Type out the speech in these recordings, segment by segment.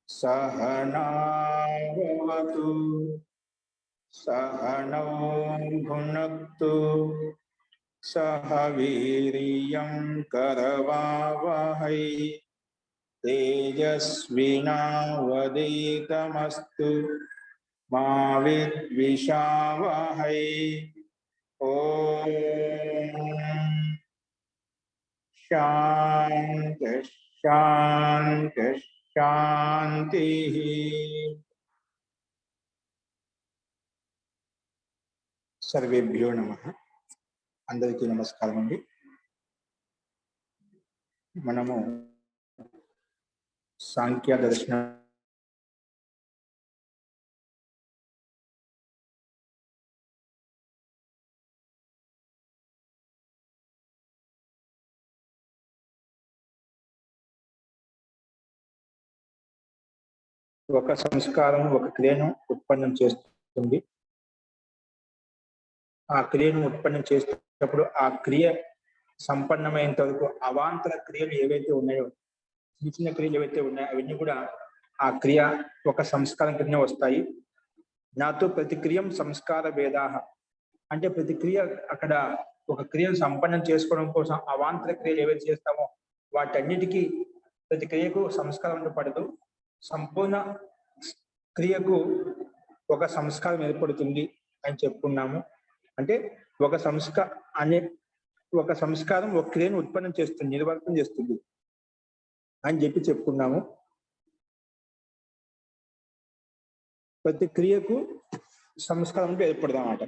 सहनावतु सहनौ भुनक्तु सह वीर्यं करवावहै तेजस्विनावधीतमस्तु मा विद्विषावहै। ओम शांति शांति शांति। सर्वेभ्यो नमः। अंदरिकी नमस्कारम अंडी। మనము సాంఖ్య దర్శన ఒక సంస్కారం ఒక క్రియను ఉత్పన్నం చేస్తుంది. ఆ క్రియను ఉత్పన్నం చేసేటప్పుడు ఆ క్రియ సంపన్నమైనంత వరకు అవాంతర క్రియలు ఏవైతే ఉన్నాయో, చిన్న చిన్న క్రియలు ఏవైతే ఉన్నాయో అవన్నీ కూడా ఆ క్రియ ఒక సంస్కారం కింద వస్తాయి. నాతో ప్రతిక్రియం సంస్కార భేదాహ అంటే ప్రతి క్రియ అక్కడ ఒక క్రియను సంపన్నం చేసుకోవడం కోసం అవాంతర క్రియలు ఏవైతే చేస్తామో వాటన్నిటికీ ప్రతి క్రియకు సంస్కారం పడదు. సంపూర్ణ క్రియకు ఒక సంస్కారం ఏర్పడుతుంది అని చెప్పుకున్నాము. అంటే ఒక సంస్కారం ఒక క్రియను ఉత్పన్నం చేస్తుంది, నిర్వర్తనం చేస్తుంది అని చెప్పి చెప్పుకున్నాము. ప్రతి క్రియకు సంస్కారం ఏర్పడదన్నమాట.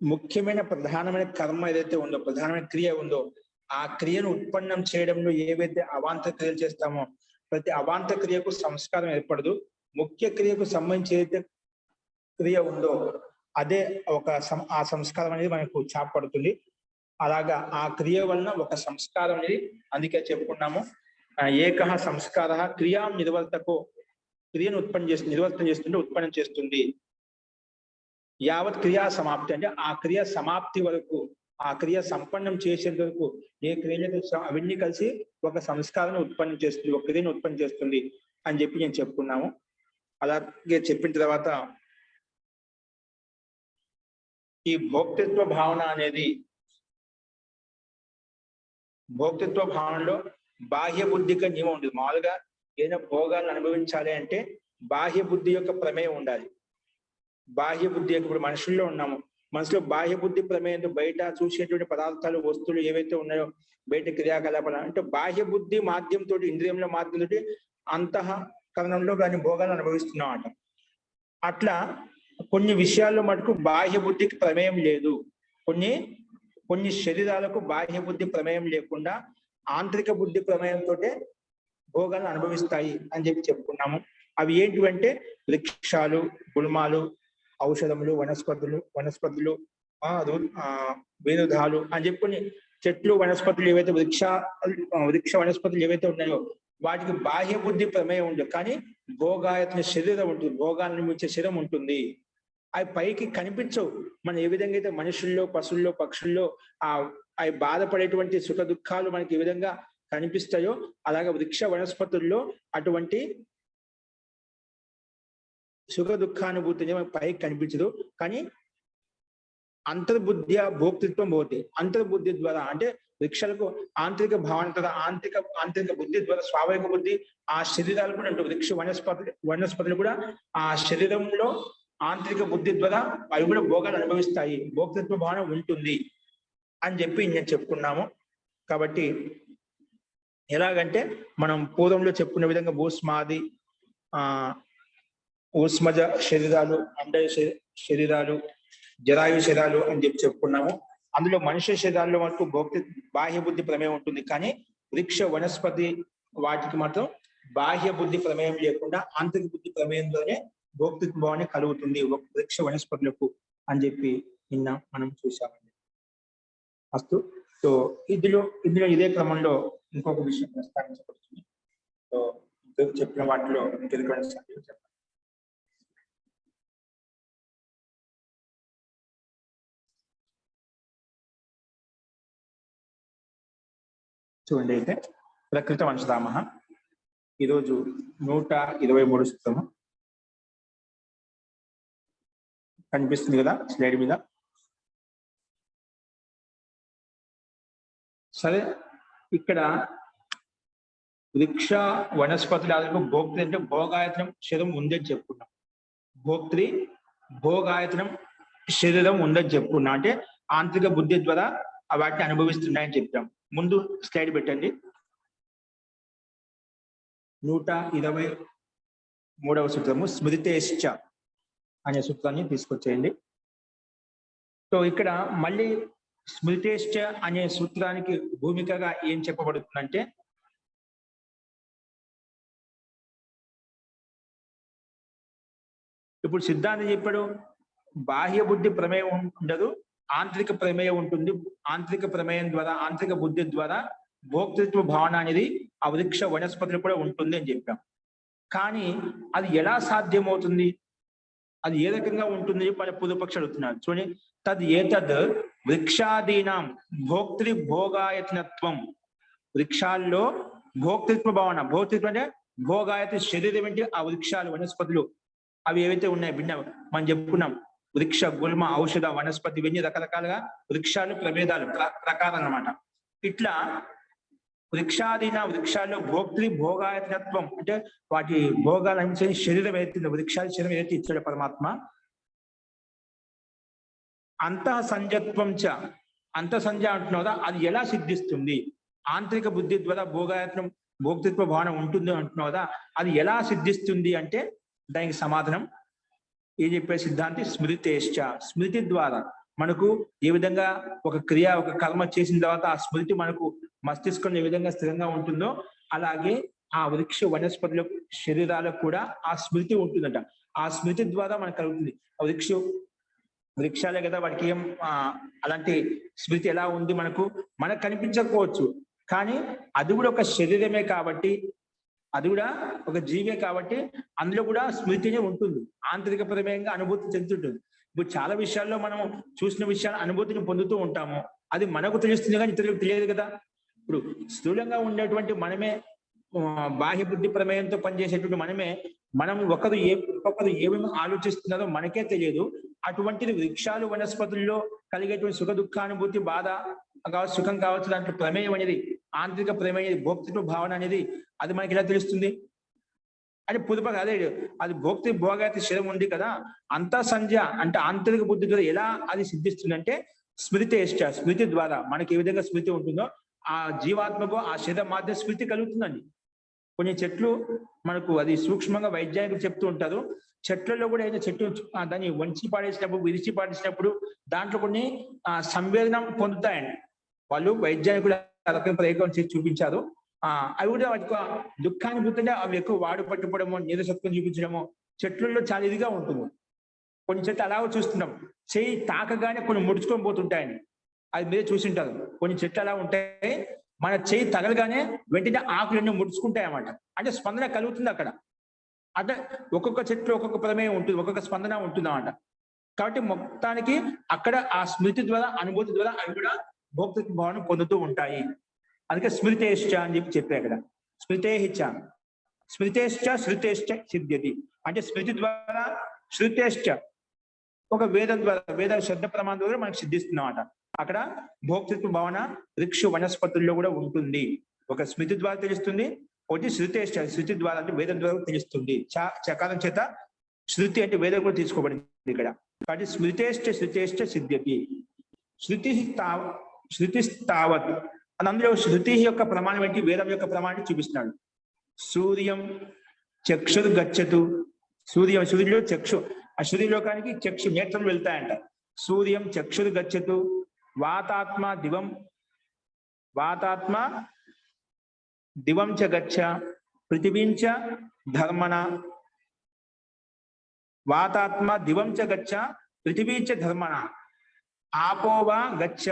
ముఖ్యమైన ప్రధానమైన కర్మ ఏదైతే ఉందో, ప్రధానమైన క్రియ ఉందో ఆ క్రియను ఉత్పన్నం చేయడంలో ఏవైతే అవాంతర క్రియలు చేస్తామో ప్రతి అవాంతర క్రియకు సంస్కారం ఏర్పడదు. ముఖ్య క్రియకు సంబంధించి ఏదైతే క్రియ ఉందో అదే ఆ సంస్కారం అనేది మనకు చాపడుతుంది. అలాగా ఆ క్రియ వలన ఒక సంస్కారం అనేది అందుకే చెప్పుకున్నాము. ఏకః సంస్కార క్రియా నిర్వర్తకో క్రియను నిర్వర్తనం చేస్తుంటే ఉత్పన్నం చేస్తుంది. యావత్ క్రియా సమాప్తి అంటే ఆ క్రియ సమాప్తి వరకు, ఆ క్రియ సంపన్నం చేసేంత వరకు ఏ క్రియలు అవన్నీ కలిసి ఒక సంస్కారాన్ని ఉత్పన్నం చేస్తుంది, ఒక క్రియను ఉత్పన్నం చేస్తుంది అని చెప్పి నేను చెప్పుకున్నాము. అలాగే చెప్పిన తర్వాత ఈ భోక్తృత్వ భావన అనేది, భోక్తృత్వ భావనలో బాహ్య బుద్ధికి నియమం ఉండదు. మామూలుగా ఏదైనా భోగాలను అనుభవించాలి అంటే బాహ్య బుద్ధి యొక్క ప్రమేయం ఉండాలి. బాహ్య బుద్ధి ఇప్పుడు మనుషుల్లో ఉన్నాము, మనసులో బాహ్య బుద్ధి ప్రమేయంతో బయట చూసేటువంటి పదార్థాలు వస్తువులు ఏవైతే ఉన్నాయో బయట క్రియాకలాపాలు అంటే బాహ్య బుద్ధి మాధ్యంతో ఇంద్రియంలో మాధ్యంతో అంతఃకరణంలో దాని భోగాలను అనుభవిస్తున్నాం అంట. అట్లా కొన్ని విషయాల్లో మటుకు బాహ్య బుద్ధికి ప్రమేయం లేదు. కొన్ని శరీరాలకు బాహ్య బుద్ధి ప్రమేయం లేకుండా ఆంతరిక బుద్ధి ప్రమేయంతో భోగాలను అనుభవిస్తాయి అని చెప్పి చెప్పుకున్నాము. అవి ఏంటివంటే వృక్షాలు, గుల్మాలు, ఔషధములు, వనస్పతులు, వేరుధాలు అని చెప్పుకుని చెట్లు, వనస్పతులు ఏవైతే వృక్ష వనస్పతులు ఏవైతే ఉన్నాయో వాటికి బాహ్య బుద్ధి ప్రమేయం ఉండదు. కానీ భోగాయత్న శరీరం ఉంటుంది, భోగాన్ని మించే శరీరం ఉంటుంది. అవి పైకి కనిపించవు. మనం ఏ విధంగా అయితే మనుషుల్లో, పశువుల్లో, పక్షుల్లో అవి బాధపడేటువంటి సుఖ దుఃఖాలు మనకి ఏ విధంగా కనిపిస్తాయో అలాగే వృక్ష వనస్పతుల్లో అటువంటి సుఖ దుఃఖానుభూతి పైకి కనిపించదు. కానీ అంతర్బుద్ధ్య భోక్తృత్వం పోతే అంతర్బుద్ధి ద్వారా అంటే వృక్షాలకు ఆంతరిక భావన ద్వారా ఆంతరిక బుద్ధి ద్వారా స్వాభావిక బుద్ధి ఆ శరీరాలు కూడా ఉంటుంది. వృక్ష వనస్పతులు కూడా ఆ శరీరంలో ఆంతరిక బుద్ధి ద్వారా అవి కూడా భోగాలు అనుభవిస్తాయి, భోక్తృత్వ భావన ఉంటుంది అని చెప్పి నేను చెప్పుకున్నాము. కాబట్టి ఎలాగంటే మనం పూర్వంలో చెప్పుకున్న విధంగా భూస్మాది ఊష్మజ శరీరాలు, అండయ శరీరాలు, జరాయు శరీరాలు అని చెప్పి చెప్పుకున్నాము. అందులో మనుష్య శరీరాల్లో మటుకు బాహ్య బుద్ధి ప్రమేయం ఉంటుంది. కానీ వృక్ష వనస్పతి వాటికి మాత్రం బాహ్య బుద్ధి ప్రమేయం లేకుండా ఆంతరిక బుద్ధి ప్రమేయంలోనే భోక్తృత్వ భావన కలుగుతుంది వృక్ష వనస్పతులకు అని చెప్పి నిన్న మనం చూసామండి. అస్తు. సో ఇందులో ఇదే క్రమంలో ఇంకొక విషయం ప్రస్తావించబడుతుంది. సో చెప్పిన వాటిలో ఇంకెందుకంటే చూడండి అయితే ప్రకృత వంశధామ ఈరోజు 123 సూత్రము కనిపిస్తుంది కదా స్లైడ్ మీద. సరే, ఇక్కడ వృక్ష వనస్పతులకు భోక్తృ అంటే భోగాయతనం శరీరం ఉందని చెప్పుకున్నాం. భోక్తృ భోగాయతనం శరీరం ఉందని చెప్పుకున్నాం అంటే ఆంతరిక బుద్ధి ద్వారా వాటిని అనుభవిస్తున్నాయని చెప్తాం. ముందు స్లైడ్ పెట్టండి. 123వ సూత్రము స్మృతేశ్చ అనే సూత్రాన్ని తీసుకొచ్చేయండి. సో ఇక్కడ మళ్ళీ స్మృతేశ్చ అనే సూత్రానికి భూమికగా ఏం చెప్పబడుతుందంటే, ఇప్పుడు సిద్ధాంతం చెప్పాడు బాహ్య బుద్ధి ప్రమేయం ఉండదు, ఆంతరిక ప్రమేయం ఉంటుంది. ఆంతరిక ప్రమేయం ద్వారా ఆంతరిక బుద్ధి ద్వారా భోక్తృత్వ భావన అనేది ఆ వృక్ష వనస్పతులు కూడా ఉంటుంది అని చెప్పాం. కానీ అది ఎలా సాధ్యమవుతుంది, అది ఏ రకంగా ఉంటుంది మన పూర్వపక్ష అడుగుతున్నారు. చూడండి, తద్ ఏతద్ వృక్షాదీనాం భోక్తృ భోగాయతనత్వం. వృక్షాల్లో భోక్తృత్వ భావన, భోక్తృత్వం అంటే భోగాయత శరీరం ఏంటి ఆ వృక్షాలు వనస్పతులు అవి ఏవైతే ఉన్నాయో భిన్న మనం చెప్పుకున్నాం. వృక్ష గుల్మ ఔషధ వనస్పతి ఇవన్నీ రకరకాలుగా వృక్షాలు ప్రభేదాలు ప్రకారం అన్నమాట. ఇట్లా వృక్షాదీన వృక్షాల్లో భోక్తృ భోగాయతనత్వం అంటే వాటి భోగాలు అనుసరించి శరీరం ఏదైతే వృక్షాల శరీరం ఏదైతే ఇచ్చాడు పరమాత్మ, అంతః సంజత్వం చ అంత సంజ అంటున్నావుదా అది ఎలా సిద్ధిస్తుంది? ఆంతరిక బుద్ధి ద్వారా భోగాయత్నం భోక్తృత్వ భావన ఉంటుంది అంటున్నావుదా అది ఎలా సిద్ధిస్తుంది అంటే దానికి సమాధానం ఏం చెప్పే సిద్ధాంతి స్మృతేశ్చ. స్మృతి ద్వారా మనకు ఏ విధంగా ఒక క్రియ ఒక కర్మ చేసిన తర్వాత ఆ స్మృతి మనకు మస్తిష్కంలో ఏ విధంగా స్థిరంగా ఉంటుందో అలాగే ఆ వృక్ష వనస్పతుల శరీరాలకు కూడా ఆ స్మృతి ఉంటుందంట. ఆ స్మృతి ద్వారా మనకు కలుగుతుంది. వృక్షాలే కదా వాటికి ఏం అలాంటి స్మృతి ఎలా ఉంది మనకు కనిపించకపోవచ్చు, కానీ అది కూడా ఒక శరీరమే కాబట్టి, అది కూడా ఒక జీవే కాబట్టి అందులో కూడా స్మృతినే ఉంటుంది. ఆంతరిక ప్రమేయంగా అనుభూతి చెందుతుంటుంది. ఇప్పుడు చాలా విషయాల్లో మనం చూసిన విషయాలు అనుభూతిని పొందుతూ ఉంటాము. అది మనకు తెలుస్తుంది కానీ ఇతరులకు తెలియదు కదా. ఇప్పుడు స్థూలంగా ఉండేటువంటి మనమే బాహ్య బుద్ధి ప్రమేయంతో పనిచేసేటువంటి మనం ఒక్కొక్కరు ఏమేమి ఆలోచిస్తున్నారో మనకే తెలియదు. అటువంటిది వృక్షాలు వనస్పతుల్లో కలిగేటువంటి సుఖ దుఃఖానుభూతి బాధ కావచ్చు సుఖం కావచ్చు దాంట్లో ప్రమేయం అనేది ఆంతరిక ప్రమేయం భోక్తృత్వ భావన అనేది అది మనకి ఎలా తెలుస్తుంది అంటే పుదుపగా అదే అది భోక్తృ భోగాయత శరీరం ఉంది కదా. అంత సంజ అంటే ఆంతరిక బుద్ధి ద్వారా ఎలా అది సిద్ధిస్తుంది అంటే స్మృతి ద్వారా మనకి ఏ విధంగా స్మృతి ఉంటుందో ఆ జీవాత్మకు ఆ శరీరం మాత్రం స్మృతి కలుగుతుందండి. కొన్ని చెట్లు మనకు అది సూక్ష్మంగా వైజ్ఞానికులు చెప్తూ ఉంటారు. చెట్లలో కూడా ఏదైనా చెట్టు దాన్ని వంచి పాడేసినప్పుడు విరిచి పాడేసినప్పుడు దాంట్లో కొన్ని సంవేదనం పొందుతాయండి. వాళ్ళు వైజ్ఞానికులు రకమైన ప్రయోగం చేసి చూపించారు. అవి కూడా వాటికి దుఃఖానుభూతి అవి ఎక్కువ వాడు పట్టుకోవడమో నీరసత్వం చూపించడమో చెట్లలో చాలా ఇదిగా ఉంటుంది. కొన్ని చెట్లు అలాగ చూస్తున్నాం, చేయి తాకగానే కొన్ని ముడుచుకొని పోతుంటాయండి. అది మీరే చూసింటారు. కొన్ని చెట్లు అలా ఉంటాయి, మన చేయి తగలగానే వెంటనే ఆకులన్నీ ముడుచుకుంటాయి అన్నమాట. అంటే స్పందన కలుగుతుంది అక్కడ. అంటే ఒక్కొక్క చెట్లు ఒక్కొక్క ప్రమేయం ఉంటుంది, ఒక్కొక్క స్పందన ఉంటుంది అన్నమాట. కాబట్టి మొత్తానికి అక్కడ ఆ స్మృతి ద్వారా అనుభూతి ద్వారా అవి కూడా భోక్తృత్వ భావన పొందుతూ ఉంటాయి. అందుకే స్మృతేశ్చ అని చెప్పి అక్కడ స్మృతేశ్చ సిద్ధ్యతి అంటే స్మృతి ద్వారా శృతేశ్చ ఒక వేదం ద్వారా వేద శబ్ద ప్రమాణం ద్వారా మనకు సిద్ధిస్తుందన్నమాట. అక్కడ భోక్తృత్వ భావన వృక్ష వనస్పతుల్లో కూడా ఉంటుంది. ఒక స్మృతి ద్వారా తెలుస్తుంది, ఒకటి శృతి ద్వారా అంటే వేదం ద్వారా తెలుస్తుంది. చకారం చేత శృతి అంటే వేదం కూడా తీసుకోబడింది ఇక్కడ. కాబట్టి స్మృతేశ్చ సిద్ధ్యతి. శృతి తావత్ అని అందులో శృతి యొక్క ప్రమాణం ఏంటి, వేదం యొక్క ప్రమాణాన్ని చూపిస్తున్నాడు. సూర్యం చక్షుర్గచ్చతు. సూర్యుడిలో చక్షు ఆ సూర్యలోకానికి చక్షు నేత్రం వెళ్తాయంట. సూర్యం చక్షుర్గచ్చతు. వాతాత్మ దివం చ గచ్చ పృథివీంచ ధర్మణ. వాతాత్మ దివం చ గచ్చ పృథివీంచ ధర్మణ. ఆపోవా గచ్చ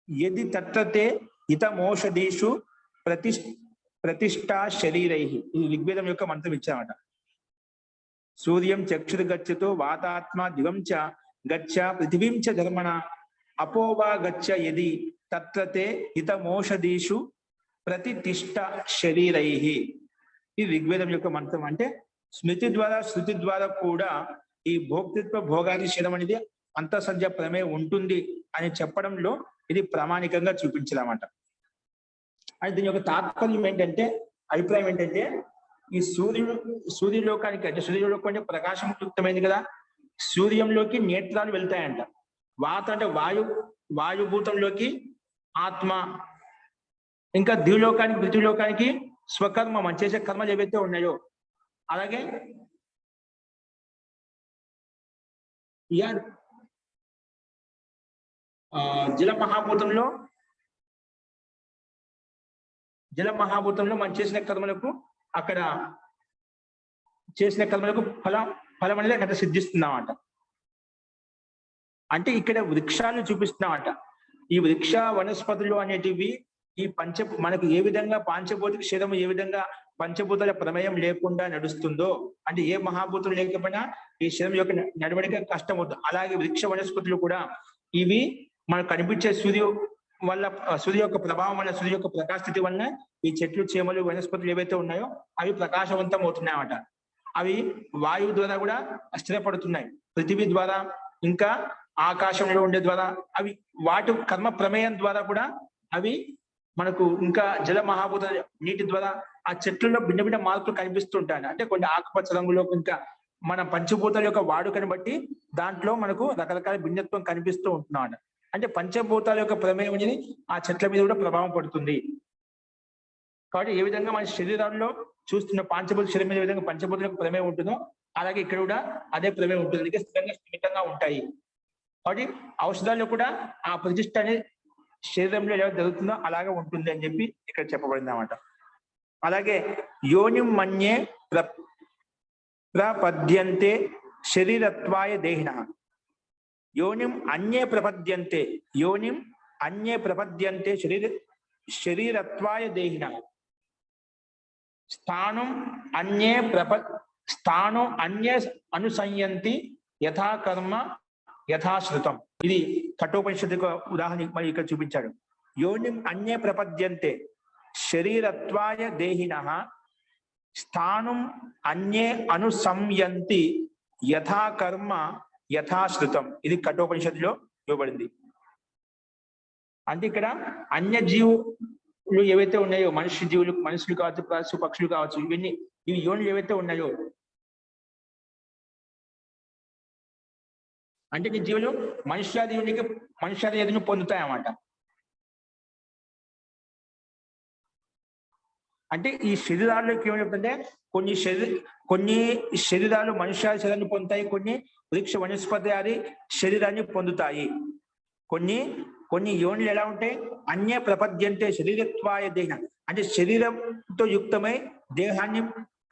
యది తత్రతే హితమోషధీషు ప్రతిష్టా శరీరై. ఇది ఋగ్వేదం యొక్క మంత్రం ఇచ్చామట. సూర్యం చక్షుర్గచ్చతో వాతాత్మ దివం చ గచ్చ పృథివీం చ ధర్మణ. అపోవా గచ్చ యది తత్రతే హితమోషధీషు ప్రతిష్ఠ శరీరైహి. ఈ ఋగ్వేదం యొక్క మంత్రం. అంటే స్మృతి ద్వారా శృతి ద్వారా కూడా ఈ భోక్తృత్వ భోగాధిశయం అనేది అంతఃసంధ్య ప్రమేయం ఉంటుంది అని చెప్పడంలో ఇది ప్రామాణికంగా చూపించదన్నమాట. అయితే దీని యొక్క తాత్పర్యం ఏంటంటే, అభిప్రాయం ఏంటంటే, ఈ సూర్యలోకానికి అంటే సూర్యలోకం అంటే ప్రకాశముక్తమైంది కదా, సూర్యంలోకి నేత్రాలు వెళ్తాయంట. వాత అంటే వాయుభూతంలోకి ఆత్మ, ఇంకా ద్విలోకానికి పృథ్వీలోకానికి స్వకర్మ, మనం చేసే కర్మలు ఏవైతే ఉన్నాయో, అలాగే జల మహాభూతంలో మనం చేసిన కర్మలకు అక్కడ చేసిన కర్మలకు ఫలం అనేది అక్కడ సిద్ధిస్తున్నామంట. అంటే ఇక్కడ వృక్షాలను చూపిస్తున్నామంట. ఈ వృక్ష వనస్పతులు అనేటివి ఈ మనకు ఏ విధంగా పాంచభౌతిక శరీరం ఏ విధంగా పంచభూతాల ప్రమేయం లేకుండా నడుస్తుందో, అంటే ఏ మహాభూతం లేకపోయినా ఈ శరీరం యొక్క నడవడిక కష్టం అవుతుంది. అలాగే వృక్ష వనస్పతులు కూడా ఇవి మనకు కనిపించే సూర్య యొక్క ప్రభావం వల్ల, సూర్య యొక్క ప్రకాశస్థితి వలన ఈ చెట్లు, చేమలు, వనస్పతులు ఏవైతే ఉన్నాయో అవి ప్రకాశవంతం అవుతున్నాయన్నమాట. అవి వాయువు ద్వారా కూడా స్థిరపడుతున్నాయి, పృథివీ ద్వారా, ఇంకా ఆకాశంలో ఉండే ద్వారా, అవి వాటి కర్మ ప్రమేయం ద్వారా కూడా అవి మనకు, ఇంకా జల మహాభూత నీటి ద్వారా ఆ చెట్లలో భిన్న భిన్న మార్పులు కనిపిస్తుంటాయి. అంటే కొన్ని ఆకుపచ్చ రంగులో, ఇంకా మన పంచభూతాల యొక్క వాడుకని బట్టి దాంట్లో మనకు రకరకాల భిన్నత్వం కనిపిస్తూ ఉంటున్నాడు. అంటే పంచభూతాల యొక్క ప్రమేయం అనేది ఆ చెట్ల మీద కూడా ప్రభావం పడుతుంది. కాబట్టి ఏ విధంగా మన శరీరంలో చూస్తున్న పంచభూత శరీరం మీద ఏ విధంగా పంచభూతాల యొక్క ప్రమేయం ఉంటుందో, అలాగే ఇక్కడ కూడా అదే ప్రమేయం ఉంటుంది, స్థిరంగా ఉంటాయి. కాబట్టి ఔషధాల్లో కూడా ఆ ప్రతిష్ఠ అనేది శరీరంలో ఎలా జరుగుతుందో అలాగే ఉంటుంది అని చెప్పి ఇక్కడ చెప్పబడింది అన్నమాట. అలాగే యోనిం మన్యే ప్రపద్యంతే శరీరత్వాయ దేహిన. యోనిం అన్యే ప్రపద్యంతే, యోనిం అన్యే ప్రపద్యంతే శరీరత్వాయ దేహిన. స్థానం అన్యే అనుసంయంతి యథా కర్మ యథాశ్రుతం. ఇది కఠోపనిషత్తు ఉదాహరణ మరి ఇక్కడ చూపించాడు. యోనిం అన్యే ప్రపద్యంతే శరీరత్వాయ దేహినః స్థానం అన్యే అనుసంయంతి యథా కర్మ యథాశ్రుతం. ఇది కఠోపనిషత్తులో ఇవ్వబడింది. అంటే ఇక్కడ అన్య జీవులు ఏవైతే ఉన్నాయో, మనుషులు కావచ్చు, పక్షులు కావచ్చు, ఇవి యోనులు ఏవైతే ఉన్నాయో, అంటే ఈ జీవులు మనుష్యాది పొందుతాయన్నమాట. అంటే ఈ శరీరాల్లోకి ఏమని చెప్తుంటే, కొన్ని శరీరాలు మనుష్యాది శరీరాన్ని పొందుతాయి, కొన్ని వృక్ష వనస్పతి ఆది శరీరాన్ని పొందుతాయి. కొన్ని యోనులు ఎలా ఉంటాయి, అన్య ప్రపద్యంతే శరీరత్వాయ దేహ, అంటే శరీరంతో యుక్తమై దేహాన్ని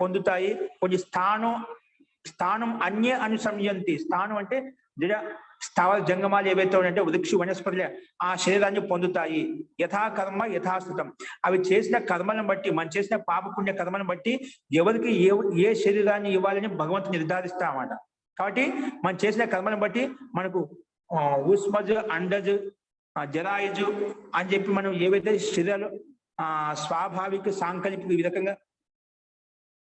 పొందుతాయి. కొన్ని స్థానం అన్య అనుసంయంతి. స్థానం అంటే స్థావర జంగమాలు ఏవైతే ఉన్నాయంటే వృక్ష వనస్పతులే ఆ శరీరాన్ని పొందుతాయి. యథాకర్మ యథాశ్రుతం. అవి చేసిన కర్మలను బట్టి, మనం చేసిన పాపపుణ్య కర్మలను బట్టి ఎవరికి ఏ శరీరాన్ని ఇవ్వాలని భగవంతుడు నిర్ధారిస్తామన్నమాట. కాబట్టి మనం చేసిన కర్మలను బట్టి మనకు ఊష్మజు, అండజు, జరాయుజు అని చెప్పి మనం ఏవైతే శరీరాలు స్వాభావిక, సాంకల్పిక ఈ రకంగా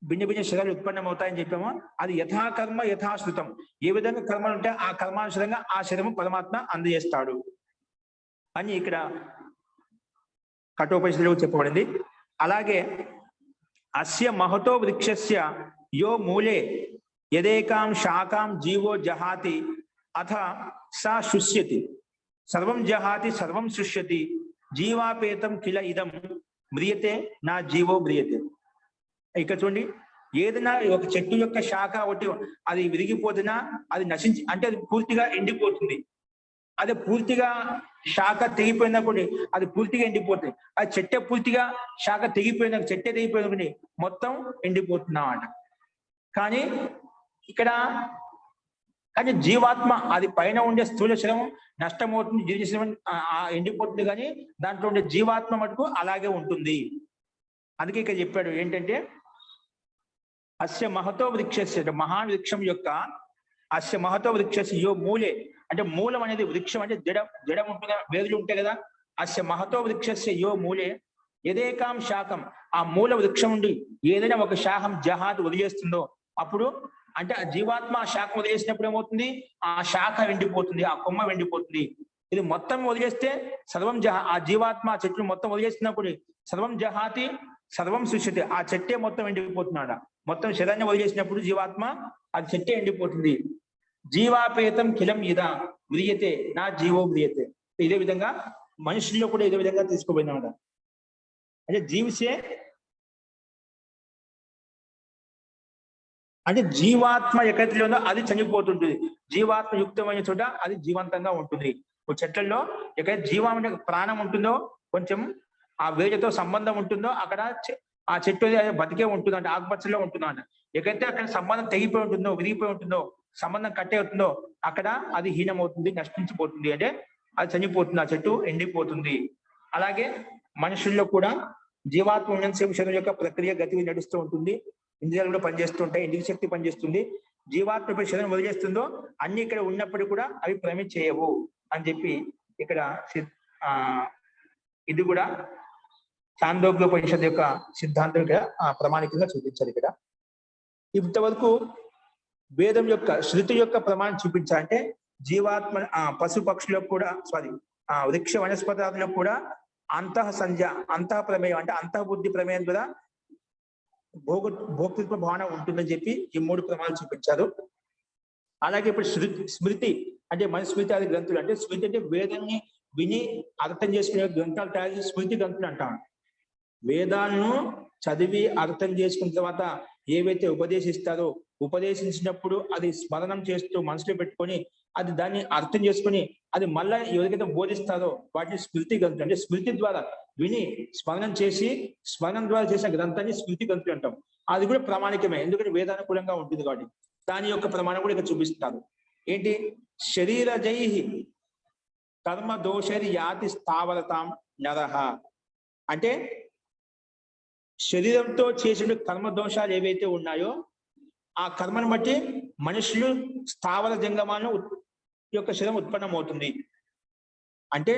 భిన్న శరీరాలు ఉత్పన్నమవుతాయని చెప్పామో, అది యథాకర్మ యథాశ్రుతం. ఏ విధంగా కర్మలు ఉంటే ఆ కర్మానుసరంగా ఆ శరీరం పరమాత్మ అందజేస్తాడు అని ఇక్కడ కఠోపనిషత్తులో చెప్పబడింది. అలాగే అస్య మహతో వృక్షస్య యో మూలే యదేకాం శాఖాం జీవో జహాతి అథ సా శుష్యతి, సర్వం జహాతి సర్వం శుష్యతి, జీవాపేతం కిల ఇదం మ్రియతే నా జీవో మ్రియతే. ఇక్కడ చూడండి, ఏదైనా ఒక చెట్టు యొక్క శాఖ ఒకటి అది విరిగిపోతున్నా, అది నశించి, అంటే అది పూర్తిగా ఎండిపోతుంది. అదే పూర్తిగా శాఖ తెగిపోయినా కూడా అది పూర్తిగా ఎండిపోతుంది. అది చెట్టే పూర్తిగా శాఖ తెగిపోయిన, చెట్టే తెగిపోయిన మొత్తం ఎండిపోతున్నమాట. కానీ ఇక్కడ జీవాత్మ, అది పైన ఉండే స్థూల శరీరం నష్టమవుతుంది, జీవ శరీరం ఎండిపోతుంది, కానీ దాంట్లో ఉండే జీవాత్మ మటుకు అలాగే ఉంటుంది. అందుకే ఇక్కడ చెప్పాడు ఏంటంటే, అస్య మహతో వృక్షస్య, మహాన్ వృక్షం యొక్క, అస్య మహతో వృక్షస్య యో మూలే, అంటే మూలం అనేది వృక్షం అంటే జడం ఉంటుంది, వేర్లు ఉంటాయి కదా, అస్య మహతో వృక్షస్య యో మూలే యదేకాం శాఖం, ఆ మూల వృక్షం నుండి ఏదైనా ఒక శాఖం జహాద్ వదిలేస్తుందో అప్పుడు అంటే ఆ జీవాత్మ ఆ శాఖ వదిలేసినప్పుడు ఏమవుతుంది, ఆ శాఖ వెండిపోతుంది, ఆ కొమ్మ వెండిపోతుంది. ఇది మొత్తం వదిలేస్తే సర్వం ఆ జీవాత్మ ఆ చెట్లు మొత్తం వదిలేసినప్పుడు సర్వం జహాతి సర్వం సృష్టి, ఆ చెట్టే మొత్తం ఎండిపోతున్నాడ. మొత్తం శరీరాన్ని వదిలేసినప్పుడు జీవాత్మ ఆ చెట్టే ఎండిపోతుంది. జీవాపేతం కిలం ఇదా మ్రియతే నా జీవో మ్రియతే. ఇదే విధంగా మనుషుల్లో కూడా ఇదే విధంగా తీసుకుపోయినాడ. అంటే జీవిసే అంటే జీవాత్మ ఎక్కడైతే ఉందో అది చనిపోతుంటుంది, జీవాత్మ యుక్తమైన చోట అది జీవంతంగా ఉంటుంది. చెట్లలో ఎక్కడైతే జీవం ప్రాణం ఉంటుందో, కొంచెం ఆ వేడితో సంబంధం ఉంటుందో అక్కడ ఆ చెట్టు బతికే ఉంటుంది, అంటే ఆకుపచ్చలో ఉంటుందంట. ఎక్కడైతే అక్కడ సంబంధం తెగిపోయి ఉంటుందో, విరిగిపోయి ఉంటుందో, సంబంధం కట్టే అవుతుందో అక్కడ అది హీనమవుతుంది, నష్టించిపోతుంది, అంటే అది చనిపోతుంది, ఆ చెట్టు ఎండిపోతుంది. అలాగే మనుషుల్లో కూడా జీవాత్మ ఉన్నంతసేపు శరీరం యొక్క ప్రక్రియ గతి నడుస్తూ ఉంటుంది, ఇంద్రియాలు కూడా పనిచేస్తూ ఉంటాయి, ఇంద్రియ శక్తి పనిచేస్తుంది. జీవాత్మ శరీరం వదిలేస్తుందో అన్ని ఇక్కడ ఉన్నప్పటికీ కూడా అవి ప్రమిట్ చేయవు అని చెప్పి ఇక్కడ ఇది కూడా చాందోగ్యోపనిషత్తు యొక్క సిద్ధాంతం ఇక్కడ ప్రమాణికంగా చూపించారు. ఇక్కడ ఇంతవరకు వేదం యొక్క శృతి యొక్క ప్రమాణం చూపించాలంటే జీవాత్మ పశు పక్షులకు కూడా వృక్ష వనస్పతులకు కూడా అంతః సంధ్య అంతః ప్రమేయం అంటే అంతః బుద్ధి ప్రమేయం ద్వారా భోక్తృత్వ భావన ఉంటుందని చెప్పి ఈ 3 ప్రమాణాలు చూపించారు. అలాగే ఇప్పుడు స్మృతి అంటే మనుస్మృతి ఆది గ్రంథులు, అంటే స్మృతి అంటే వేదాన్ని విని అర్థం చేసుకునే గ్రంథాలు తయారు చేసి స్మృతి గ్రంథులు అంటాం. వేదాలను చదివి అర్థం చేసుకున్న తర్వాత ఏవైతే ఉపదేశిస్తారో ఉపదేశించినప్పుడు అది స్మరణం చేస్తూ మనసులో పెట్టుకొని అది దాన్ని అర్థం చేసుకుని అది మళ్ళా ఎవరికైతే బోధిస్తారో వాటిని స్మృతి గ్రంథులు, అంటే స్మృతి ద్వారా విని స్మరణం చేసి స్మరణం ద్వారా చేసిన గ్రంథాన్ని స్మృతి గ్రంథులు అంటాం. అది కూడా ప్రామాణికమే, ఎందుకంటే వేదానుకూలంగా ఉంటుంది కాబట్టి. దాని యొక్క ప్రమాణం కూడా ఇక్కడ చూపిస్తారు. ఏంటి? శరీరజై కర్మ దోషరి యాతి స్థావరతాం నరహ, అంటే శరీరంతో చేసిన కర్మ దోషాలు ఏవైతే ఉన్నాయో ఆ కర్మను బట్టి మనుషులు స్థావర జంగమాలను యొక్క శరీరం ఉత్పన్నమవుతుంది. అంటే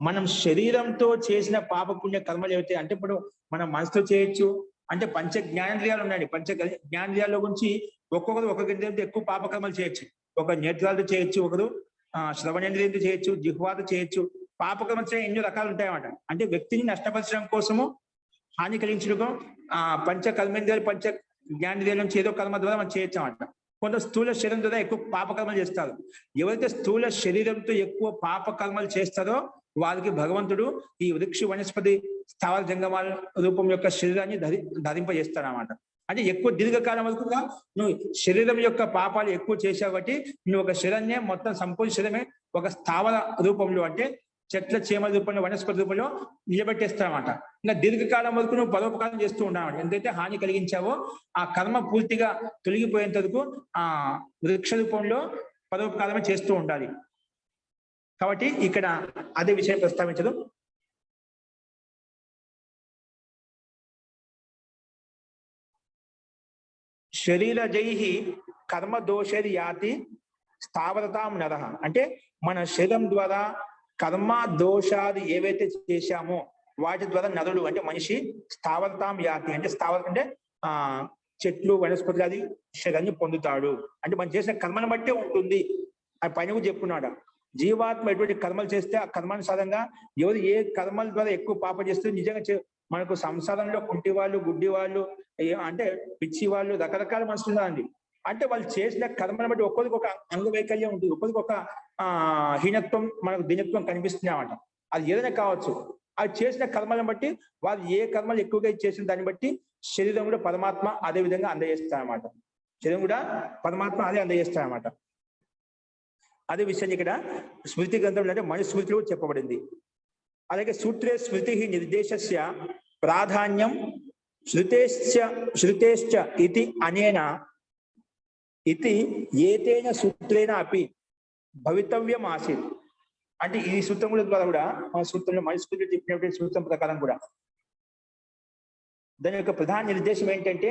మనం శరీరంతో చేసిన పాప పుణ్య కర్మలు ఏవైతే, అంటే ఇప్పుడు మనం మనసుతో చేయొచ్చు, అంటే పంచ జ్ఞానేంద్రియాలు ఉన్నాయి, పంచ జ్ఞానేంద్రియాల గురించి ఒక్కొక్కరు ఒక్కొక్క ఇంద్రియంతో ఎక్కువ పాపకర్మలు చేయొచ్చు. ఒక నేత్రాలతో చేయొచ్చు, ఒకరు శ్రవణేంద్రియంతో చేయొచ్చు, జిహ్వాతో చేయొచ్చు. పాపకర్మలు ఎన్నో రకాలు ఉంటాయన్నమాట. అంటే వ్యక్తిని నష్టపరచడం కోసము, హాని కలిగించడం పంచ కర్మేంద్రియాలు పంచ జ్ఞానేంద్రియాల నుంచి ఏదో కర్మ ద్వారా మనం చేయొచ్చు అన్నమాట. కొంత స్థూల శరీరం ద్వారా ఎక్కువ పాపకర్మలు చేస్తారు. ఎవరైతే స్థూల శరీరంతో ఎక్కువ పాపకర్మలు చేస్తారో వారికి భగవంతుడు ఈ వృక్ష వనస్పతి స్థావర జంగమాల రూపం యొక్క శరీరాన్ని ధరింపజేస్తాడు అన్నమాట. అంటే ఎక్కువ దీర్ఘకాలం వరకు నువ్వు శరీరం యొక్క పాపాలు ఎక్కువ చేసావు కాబట్టి నువ్వు ఒక శరీరాన్ని మొత్తం సంపూర్ణ శరీరమే ఒక స్థావర రూపంలో, అంటే చెట్ల చేమ రూపంలో వనస్పతి రూపంలో నిలబెట్టేస్తావన్నమాట. ఇంకా దీర్ఘకాలం వరకు నువ్వు పరోపకారం చేస్తూ ఉన్నావు. ఎంతైతే హాని కలిగించావో ఆ కర్మ పూర్తిగా తొలగిపోయేంత వరకు ఆ వృక్ష రూపంలో పరోపకారమే చేస్తూ ఉండాలి. కాబట్టి ఇక్కడ అదే విషయం ప్రస్తావించదు. శరీరజై కర్మ దోషరి యాతి స్థావరతాం నరః, అంటే మన శరీరం ద్వారా కర్మ దోషాది ఏవైతే చేశామో వాటి ద్వారా నరుడు అంటే మనిషి స్థావరతాం యాతి, అంటే స్థావరం అంటే చెట్లు వనస్పతులు అది శరీరాన్ని పొందుతాడు. అంటే మనం చేసిన కర్మను బట్టే ఉంటుంది. ఆ పైన కూడా చెప్పుకున్నాడు, జీవాత్మ ఎటువంటి కర్మలు చేస్తే ఆ కర్మానుసారంగా ఎవరు ఏ కర్మల ద్వారా ఎక్కువ పాప చేస్తే నిజంగా మనకు సంసారంలో కుంటి వాళ్ళు, గుడ్డి వాళ్ళు, అంటే పిచ్చి వాళ్ళు, రకరకాల మనుషులు ఉన్నారండి. అంటే వాళ్ళు చేసిన కర్మను బట్టి ఒక్కొరికి ఒక అంగవైకల్యం ఉంటుంది, ఒక్కొరికి ఒక హీనత్వం మనకు దీనత్వం కనిపిస్తుంది అన్నమాట. అది ఏదైనా కావచ్చు. అది చేసిన కర్మలను బట్టి వాళ్ళు ఏ కర్మలు ఎక్కువగా చేసిన దాన్ని బట్టి శరీరం కూడా పరమాత్మ అదే విధంగా అందజేస్తారన్నమాట. శరీరం కూడా పరమాత్మ అదే అందజేస్తారన్నమాట. అదే విషయం ఇక్కడ స్మృతి గ్రంథంలో అంటే మనుస్మృతిలో చెప్పబడింది. అలాగే సూత్రే స్మృతి నిర్దేశస్య ప్రాధాన్యం శృతేశ్చ ఇది అనేన ఇది ఏతేన సూత్రేణ అపి భవితవ్యం ఆసీత్. అంటే ఈ సూత్రం ద్వారా కూడా ఆ సూత్రంలో మనుస్మృతిలో చెప్పినటువంటి సూత్రం ప్రకారం కూడా దాని యొక్క ప్రధాన నిర్దేశం ఏంటంటే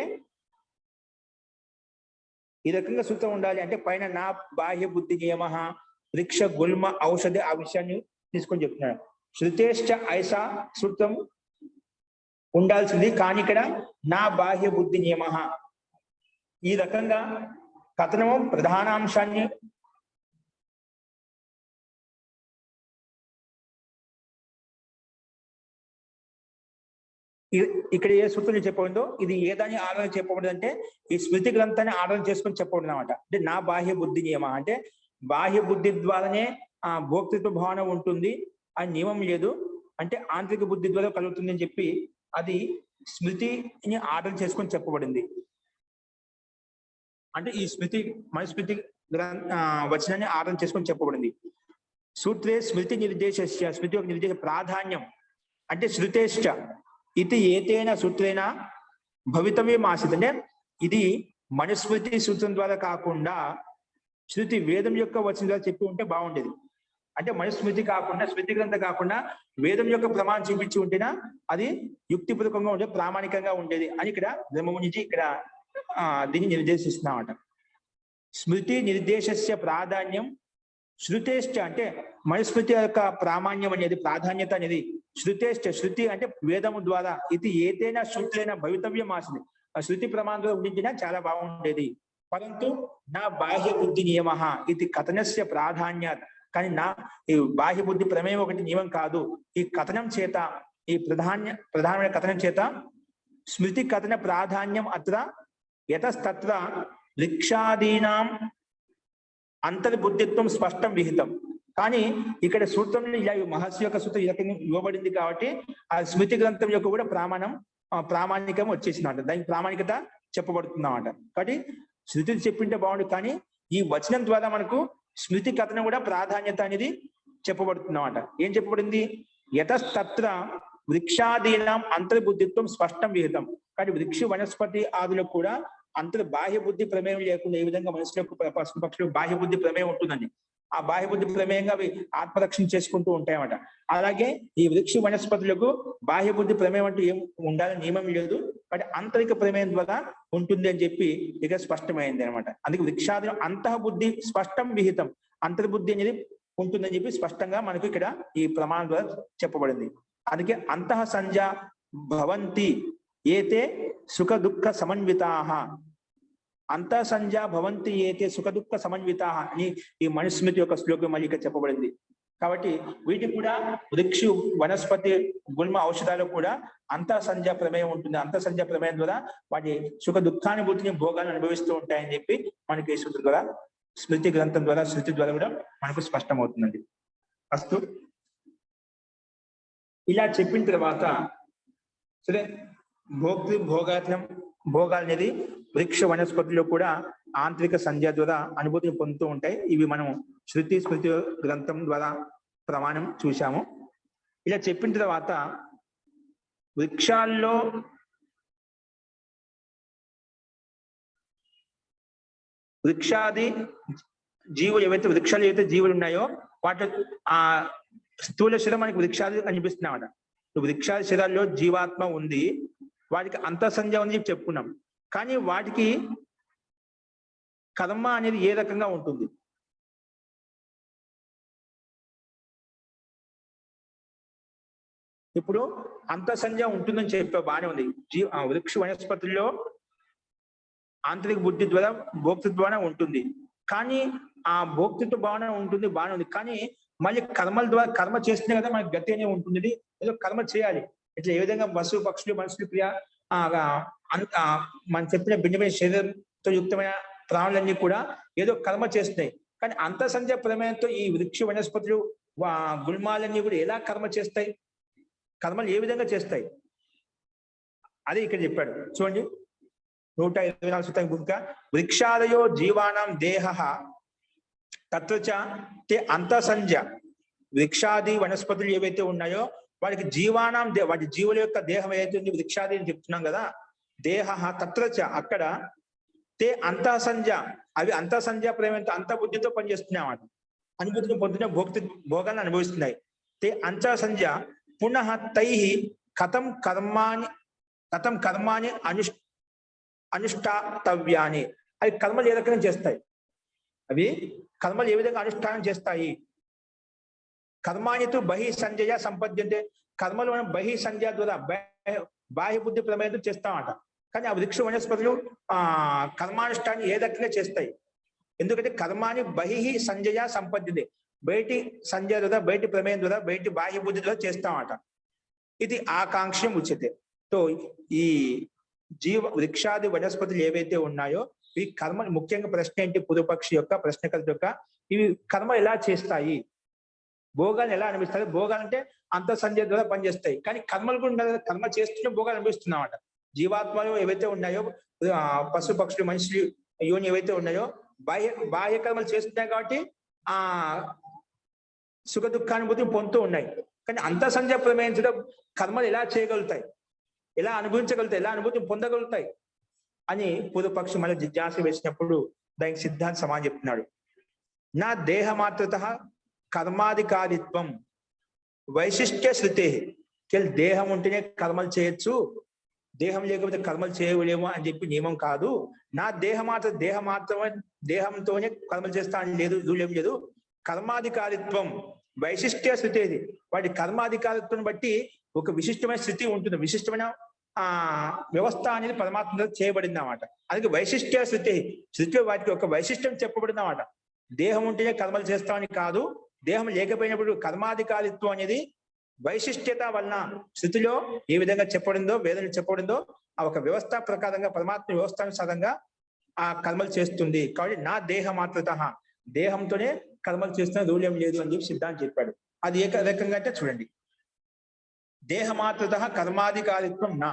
ఈ రకంగా సూత్రం ఉండాలి. అంటే పైన నా బాహ్య బుద్ధి నియమ వృక్ష గుల్మ ఔషధి ఆ విషయాన్ని తీసుకొని చెప్తున్నాడు. శృతేశ్చ ఐసా సూత్రం ఉండాల్సింది, కానీ ఇక్కడ నా బాహ్య బుద్ధి నియమ. ఈ రకంగా కథనము ప్రధానాంశాన్ని ఇక్కడ ఏ సూత్రం చెప్పబడిందో ఇది ఏ దాన్ని ఆధారం చెప్పబడింది అంటే ఈ స్మృతి గ్రంథాన్ని ఆధారం చేసుకొని చెప్పబడింది అనమాట. అంటే నా బాహ్య బుద్ధి నియమ అంటే బాహ్య బుద్ధి ద్వారానే ఆ భోక్తృత్వ భావన ఉంటుంది అని నియమం లేదు, అంటే ఆంతరిక బుద్ధి ద్వారా కలుగుతుంది అని చెప్పి అది స్మృతిని ఆధారం చేసుకొని చెప్పబడింది. అంటే ఈ స్మృతి మనుస్మృతి వచనాన్ని ఆధారం చేసుకొని చెప్పబడింది. సూత్రే స్మృతి నిర్దేశస్య, స్మృతి యొక్క నిర్దేశ ప్రాధాన్యం అంటే శృతేశ్చ ఇది ఏతేన సూత్రేణ భవితవ్యం ఆసిత్, అంటే ఇది మనుస్మృతి సూత్రం ద్వారా కాకుండా శృతి వేదం యొక్క వచనం ద్వారా చెప్పి ఉంటే బాగుండేది. అంటే మనుస్మృతి కాకుండా స్మృతి గ్రంథం కాకుండా వేదం యొక్క ప్రమాణం చూపించి ఉంటేనా అది యుక్తిపూర్వకంగా ఉండే ప్రామాణికంగా ఉండేది అని ఇక్కడ బ్రహ్మమునిజీ ఇక్కడ దీన్ని నిర్దేశిస్తున్నామట. స్మృతి నిర్దేశస్య ప్రాధాన్యం శృతేశ్చ అంటే మనుస్మృతి యొక్క ప్రామాణ్యం అనేది ప్రాధాన్యత అనేది శృతేశ్చ శృతి అంటే వేదము ద్వారా ఇది ఏదైనా సూత్రైన భవితవ్యం ఆసింది, ఆ శృతి ప్రమాణంలో ఉండించినా చాలా బాగుండేది. పరంతు నా బాహ్య బుద్ధి నియమ ఇది కథనస్య ప్రాధాన్యాత్, కానీ నా ఈ బాహ్య బుద్ధి ప్రమేయం ఒకటి నియమం కాదు. ఈ కథనం చేత ఈ ప్రధానమైన కథనం చేత స్మృతి కథన ప్రాధాన్యం అత్ర యతస్తత్ర వృక్షాదీనాం అంతర్బుద్ధిత్వం స్పష్టం విహితం. కానీ ఇక్కడ సూత్రంలో ఇలా మహర్షి యొక్క సూత్రం ఈ రకంగా ఇవ్వబడింది కాబట్టి ఆ స్మృతి గ్రంథం యొక్క కూడా ప్రామాణికం వచ్చేసిందన్నమాట, దానికి ప్రామాణికత చెప్పబడుతుందన్నమాట. కాబట్టి శృతి చెప్పింటే బాగుండు, కానీ ఈ వచనం ద్వారా మనకు స్మృతి కథనం కూడా ప్రాధాన్యత అనేది చెప్పబడుతుందన్నమాట. ఏం చెప్పబడింది? యతస్తత్ర వృక్షాదీనాం అంతర్బుద్ధిత్వం స్పష్టం విహితం. కానీ వృక్ష వనస్పతి ఆదులకు కూడా బాహ్య బుద్ధి ప్రమేయం లేకుండా ఏ విధంగా మనుషులకు పశు పక్షులకు బాహ్య బుద్ధి ప్రమేయం ఉంటుందండి, ఆ బాహ్య బుద్ధి ప్రమేయంగా అవి ఆత్మరక్షణ చేసుకుంటూ ఉంటాయన్నమాట. అలాగే ఈ వృక్ష వనస్పతులకు బాహ్య బుద్ధి ప్రమేయం అంటూ ఏం ఉండాలని నియమం లేదు, బట్ ఆంతరిక ప్రమేయం ద్వారా ఉంటుంది అని చెప్పి ఇక స్పష్టమైంది అనమాట. అందుకే వృక్షాది అంతః బుద్ధి స్పష్టం విహితం, అంతర్బుద్ధి అనేది ఉంటుందని చెప్పి స్పష్టంగా మనకు ఇక్కడ ఈ ప్రమాణం ద్వారా చెప్పబడింది. అందుకే అంతః సంజ భవంతి ఏతే సుఖ దుఃఖ సమన్వితాః, అంతః సంజ భవంతి ఏతే సుఖ దుఃఖ సమన్వితాః అని ఈ మనుస్మృతి యొక్క శ్లోకం మళ్ళీ ఇక్కడ చెప్పబడింది. కాబట్టి వీటికి కూడా వృక్ష వనస్పతి గుల్మ ఔషధాలు కూడా అంతః సంజ ప్రమేయం ఉంటుంది. అంతః సంజ ప్రమేయం ద్వారా వాటి సుఖ దుఃఖానుభూతిని భోగాలను అనుభవిస్తూ ఉంటాయని చెప్పి మనకి ఈ సూత్రం ద్వారా స్మృతి గ్రంథం ద్వారా శృతి ద్వారా కూడా మనకు స్పష్టమవుతుందండి. అస్తు ఇలా చెప్పిన తర్వాత సరే భోగాలు అనేది వృక్ష వనస్పతిలో కూడా ఆంతరిక సంధ్య ద్వారా అనుభూతిని పొందుతూ ఉంటాయి. ఇవి మనం శృతి స్మృతి గ్రంథం ద్వారా ప్రమాణం చూశాము. ఇలా చెప్పిన తర్వాత వృక్షాల్లో వృక్షాది జీవులు ఏవైతే జీవులు ఉన్నాయో వాటి ఆ స్థూల శరీరం మనకి వృక్షాది అనిపిస్తున్నామట. వృక్షాది శరీరాల్లో జీవాత్మ ఉంది, వాటికి అంతఃసంధ్య ఉంది చెప్పుకున్నాం. కానీ వాటికి కర్మ అనేది ఏ రకంగా ఉంటుంది? ఇప్పుడు అంతఃసంధ్య ఉంటుందని చెప్పే బాగానే ఉంది. వృక్ష వనస్పతుల్లో ఆంతరిక బుద్ధి ద్వారా భోక్తృత్వ భావన ఉంటుంది, కానీ ఆ భోక్తృత్వ భావన ఉంటుంది బాగానే ఉంది, కానీ మళ్ళీ కర్మల ద్వారా కర్మ చేస్తే కదా మనకి గతి అనే ఉంటుంది. ఏదో కర్మ చేయాలి. ఇట్లా ఏ విధంగా పశువు పక్షులు మనుషులు క్రియ మనం చెప్పిన భిన్నమైన శరీరంతో యుక్తమైన ప్రాణులన్నీ కూడా ఏదో కర్మ చేస్తున్నాయి. కానీ అంతఃసంధ్య ప్రమేయంతో ఈ వృక్ష వనస్పతులు గుల్మాలన్నీ కూడా ఎలా కర్మ చేస్తాయి? కర్మలు ఏ విధంగా చేస్తాయి అదే ఇక్కడ చెప్పాడు. చూడండి 124 సూత్రం గుంక వృక్షాదయో జీవానాం దేహ తత్వచ తే అంతఃసంధ్య. వృక్షాది వనస్పతులు ఏవైతే ఉన్నాయో వాటికి జీవానాం వాటి జీవుల యొక్క దేహం ఏదైతే ఉంది వృక్షాది అని చెప్తున్నాం కదా, దేహ తత్రచ అక్కడ తే అంతఃసంధ్య, అవి అంతఃసంధ్య ప్రేమంతో అంతఃబుద్ధితో పనిచేస్తున్నాయి, అనుభూతిని పొందుతున్న భోగాలను అనుభవిస్తున్నాయి. తే అంతఃసంధ్య పునః తై కథం కర్మాని అనుష్ఠాతవ్యాన్ని, అవి కర్మలు ఏ రకంగా చేస్తాయి, అవి కర్మలు ఏ విధంగా అనుష్ఠానం చేస్తాయి, కర్మాణి తు బహి సంజయ సంపద్యంతే. కర్మలు మనం బహి సంజయ ద్వారా బాహ్య బుద్ధి ప్రమేయంతో చేస్తామట. కానీ ఆ వృక్ష వనస్పతులు కర్మానుష్ఠాన్ని ఏ రకంగా చేస్తాయి? ఎందుకంటే కర్మాని బహి సంజయ సంపద్యతే, బయటి సంజయ ద్వారా, బయటి ప్రమేయం ద్వారా, బయటి బాహ్య బుద్ధి ద్వారా చేస్తామట. ఇది ఆకాంక్షం ఉచ్యతే. సో ఈ వృక్షాది వనస్పతులు ఏవైతే ఉన్నాయో ఈ కర్మ, ముఖ్యంగా ప్రశ్న ఏంటి పూర్వపక్షి యొక్క, ప్రశ్నకర్త యొక్క, ఇవి కర్మ ఎలా చేస్తాయి, భోగాలు ఎలా అనిపిస్తాయి? భోగాలు అంటే అంత సంజయ ద్వారా పనిచేస్తాయి, కానీ కర్మలు కూడా కర్మ చేస్తూనే భోగాలు అనిపిస్తున్నామట. జీవాత్మలు ఏవైతే ఉన్నాయో, పశు పక్షులు మనుషులు యోని ఏవైతే ఉన్నాయో బాహ్య కర్మలు చేస్తున్నాయి కాబట్టి ఆ సుఖ దుఃఖానుభూతి పొందుతూ ఉన్నాయి. కానీ అంత సంజయ ప్రమేయించడం కర్మలు ఎలా చేయగలుగుతాయి, ఎలా అనుభవించగలుగుతాయి, ఎలా అనుభూతి పొందగలుగుతాయి అని పూర్వపక్షి మళ్ళీ జిజ్ఞాస వేసినప్పుడు దానికి సిద్ధాంత సమానం చెప్తున్నాడు. నా దేహమాత్రత కర్మాధికారిత్వం వైశిష్ట్య శృతే. కేవలం దేహం ఉంటేనే కర్మలు చేయొచ్చు, దేహం లేకపోతే కర్మలు చేయలేము అని చెప్పి నియమం కాదు. నా దేహంతోనే కర్మలు చేస్తా అని లేదు, రూలేం లేదు. కర్మాధికారిత్వం వైశిష్ట్య శృతేది. వాటి కర్మాధికారిత్వం బట్టి ఒక విశిష్టమైన స్థితి ఉంటుంది, విశిష్టమైన వ్యవస్థ అనేది పరమాత్మ చేయబడింది అన్నమాట. అందుకే వైశిష్ట్య శృతి, శృతి వాటికి ఒక వైశిష్టం చెప్పబడింది అన్నమాట. దేహం ఉంటేనే కర్మలు చేస్తామని కాదు, దేహం లేకపోయినప్పుడు కర్మాధికారిత్వం అనేది వైశిష్ట్యత వలన స్థితిలో ఏ విధంగా చెప్పబడిందో, వేదన చెప్పబడిందో ఆ ఒక వ్యవస్థ ప్రకారంగా పరమాత్మ వ్యవస్థానుసారంగా ఆ కర్మలు చేస్తుంది. కాబట్టి నా దేహమాత్రత, దేహంతోనే కర్మలు చేస్తున్న రూల్యం లేదు అని చెప్పి సిద్ధాంతం చెప్పాడు. అది ఏ రకంగా అంటే చూడండి, దేహమాత్రత కర్మాధికారిత్వం నా,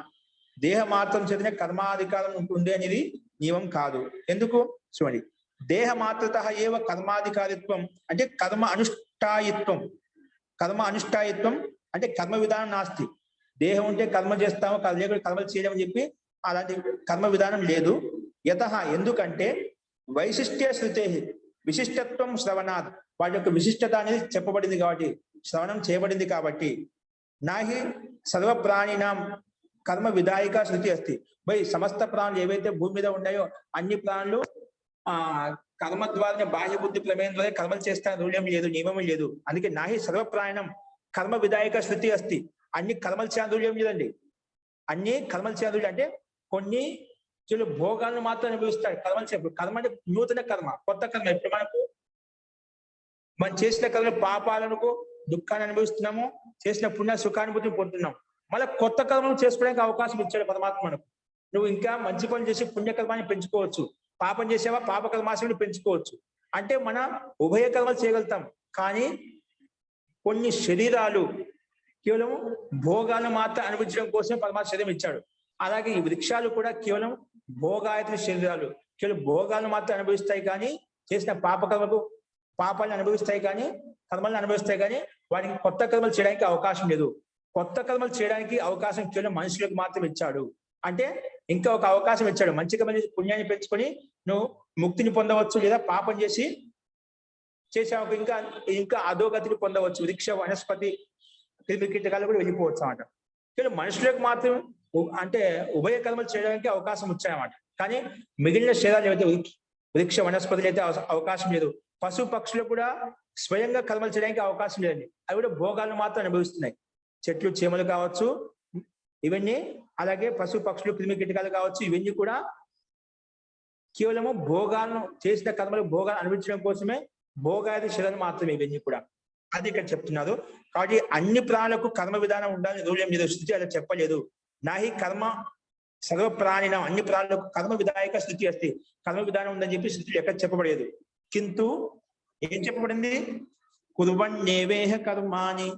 దేహమాత్రం చేతనే కర్మాధికారం ఉంటుంది అనేది నియమం కాదు. ఎందుకు చూడండి, దేహమాత్రత ఏవ కర్మాధికారిత్వం అంటే కర్మ అనుష్ఠాయిత్వం. కర్మ అనుష్ఠాయిత్వం అంటే కర్మ విధానం నాస్తి. దేహం ఉంటే కర్మ చేస్తాము, లేకపోతే కర్మలు చేయలేమని చెప్పి అలాంటి కర్మ విధానం లేదు. యతః ఎందుకంటే వైశిష్ట్య శృతే, విశిష్టత్వం శ్రవణాత్, వాటి యొక్క విశిష్టత అనేది చెప్పబడింది కాబట్టి, శ్రవణం చేయబడింది కాబట్టి. నాహి సర్వ ప్రాణినాం కర్మ విధాయిక శృతి అస్తి. సమస్త ప్రాణులు ఏవైతే భూమి మీద ఉన్నాయో అన్ని ప్రాణులు కర్మ ద్వారా బాహ్య బుద్ధి ప్రమేయం ద్వారా కర్మలు చేస్తాను, రూల్యం లేదు, నియమం లేదు. అందుకే నాహి సర్వ ప్రాణం కర్మ విధాయక శృతి అస్తి. అన్ని కర్మలు చేయని రూల్యం లేదండి. అన్ని కర్మలు చేయని రూల్యం అంటే కొన్ని భోగాలను మాత్రం అనుభవిస్తాడు కర్మలు చేయప్పుడు. కర్మ అంటే నూతన కర్మ, కొత్త కర్మ. ఇప్పుడు మనం చేసిన కర్మ పాపాలకు దుఃఖాన్ని అనుభవిస్తున్నాము, చేసిన పుణ్య సుఖానుభూతిని పొందుతున్నాం. మళ్ళీ కొత్త కర్మలు చేసుకోవడానికి అవకాశం ఇచ్చాడు పరమాత్మ మనకు. నువ్వు ఇంకా మంచి పని చేసి పుణ్యకర్మాన్ని పెంచుకోవచ్చు, పాపం చేసావా పాప కర్మాశని పెంచుకోవచ్చు. అంటే మన ఉభయ కర్మలు చేయగలుగుతాం. కానీ కొన్ని శరీరాలు కేవలం భోగాలను మాత్రం అనుభవించడం కోసం పరమాత్మ శరీరం ఇచ్చాడు. అలాగే ఈ వృక్షాలు కూడా కేవలం భోగాయత శరీరాలు, కేవలం భోగాలను మాత్రం అనుభవిస్తాయి, కానీ చేసిన పాపాలను అనుభవిస్తాయి, కానీ కర్మలను అనుభవిస్తాయి, కానీ వాటికి కొత్త కర్మలు చేయడానికి అవకాశం లేదు. కొత్త కర్మలు చేయడానికి అవకాశం కేవలం మనుషులకు మాత్రం ఇచ్చాడు. అంటే ఇంకా ఒక అవకాశం ఇచ్చాడు, మంచి కర్మ చేసి పుణ్యాన్ని పెంచుకొని నువ్వు ముక్తిని పొందవచ్చు, లేదా పాపం చేసావు ఇంకా అధోగతిని పొందవచ్చు. వృక్ష వనస్పతి క్రిమికీటకాలు కూడా వెళ్ళిపోవచ్చు అన్నమాట. కేవలం మనుషులకు మాత్రం అంటే ఉభయ కర్మలు చేయడానికి అవకాశం వచ్చాయన్నమాట. కానీ మిగిలిన శరీరాలు ఏవైతే వృక్ష వనస్పతులు అయితే అవకాశం లేదు. పశు పక్షులు కూడా స్వయంగా కర్మలు చేయడానికి అవకాశం లేదండి. అవి కూడా భోగాలను మాత్రం అనుభవిస్తున్నాయి. చెట్లు చేమలు కావచ్చు ఇవన్నీ, అలాగే పశు పక్షులు క్రిమి కీటకాలు కావచ్చు, ఇవన్నీ కూడా కేవలము భోగాలను చేసిన కర్మలు భోగాలు అనుభవించడం కోసమే భోగాది శరీరం మాత్రమే ఇవన్నీ కూడా. అది ఇక్కడ చెప్తున్నారు. కాబట్టి అన్ని ప్రాణులకు కర్మ విధానం ఉండాలని రూల్యం లేదు, స్థితి అలా చెప్పలేదు. నాహి కర్మ సర్వ ప్రాణిన, అన్ని ప్రాణులకు కర్మ విధాయక స్థితి అస్తి, కర్మ విధానం ఉందని చెప్పి స్థితి ఎక్కడ చెప్పబడలేదు. కింటు ఏం చెప్పబడింది, కుర్వన్నేవేహ కర్మాణి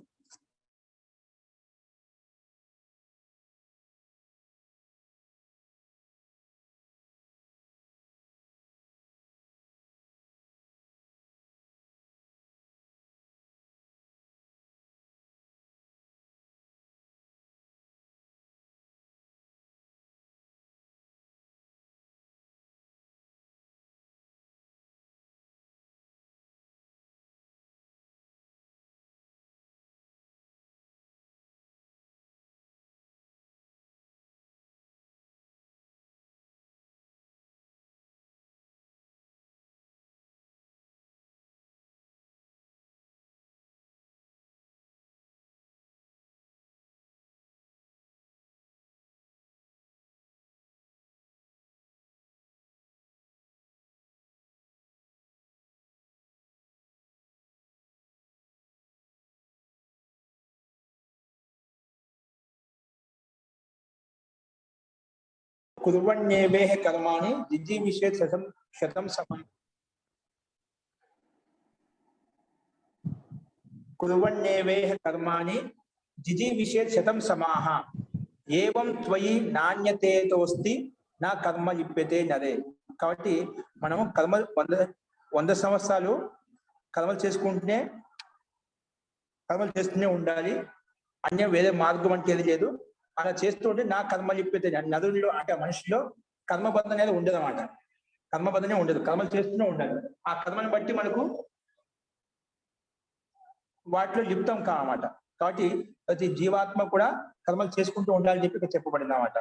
కుర్వణ్యేవేహ కర్మాణి జిజీవిషేత్ శతం సమం కుర్వణ్యేవేహ కర్మాణి జిజీవిషేత్ శతం సమాహ ఏవం త్వయి నాణ్యతేతోస్తి నా కర్మ లిప్యతే నదే. కాబట్టి మనము కర్మ 100 సంవత్సరాలు కర్మలు చేస్తూనే ఉండాలి. అన్య వేరే మార్గం అంటే ఏది లేదు. అలా చేస్తూ ఉంటే నా కర్మ లిప్యతే. నదుల్లో అంటే మనిషిలో కర్మబంధం అనేది ఉండదు అన్నమాట. కర్మబంధనే ఉండదు, కర్మలు చేస్తూనే ఉండాలి. ఆ కర్మను బట్టి మనకు వాటిలో లిప్తం కావన్నమాట. కాబట్టి ప్రతి జీవాత్మ కూడా కర్మలు చేసుకుంటూ ఉండాలని చెప్పి ఇక్కడ చెప్పబడింది అన్నమాట.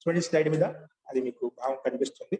చూడండి స్లైడ్ మీద అది మీకు భావం కనిపిస్తుంది.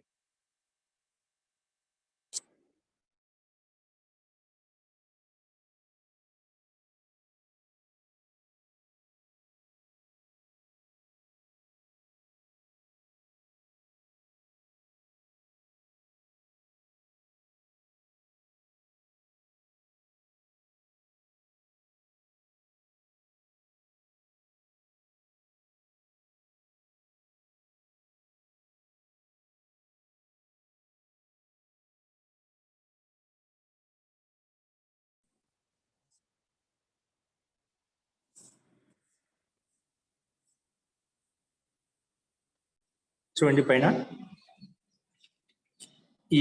చూడండి పైన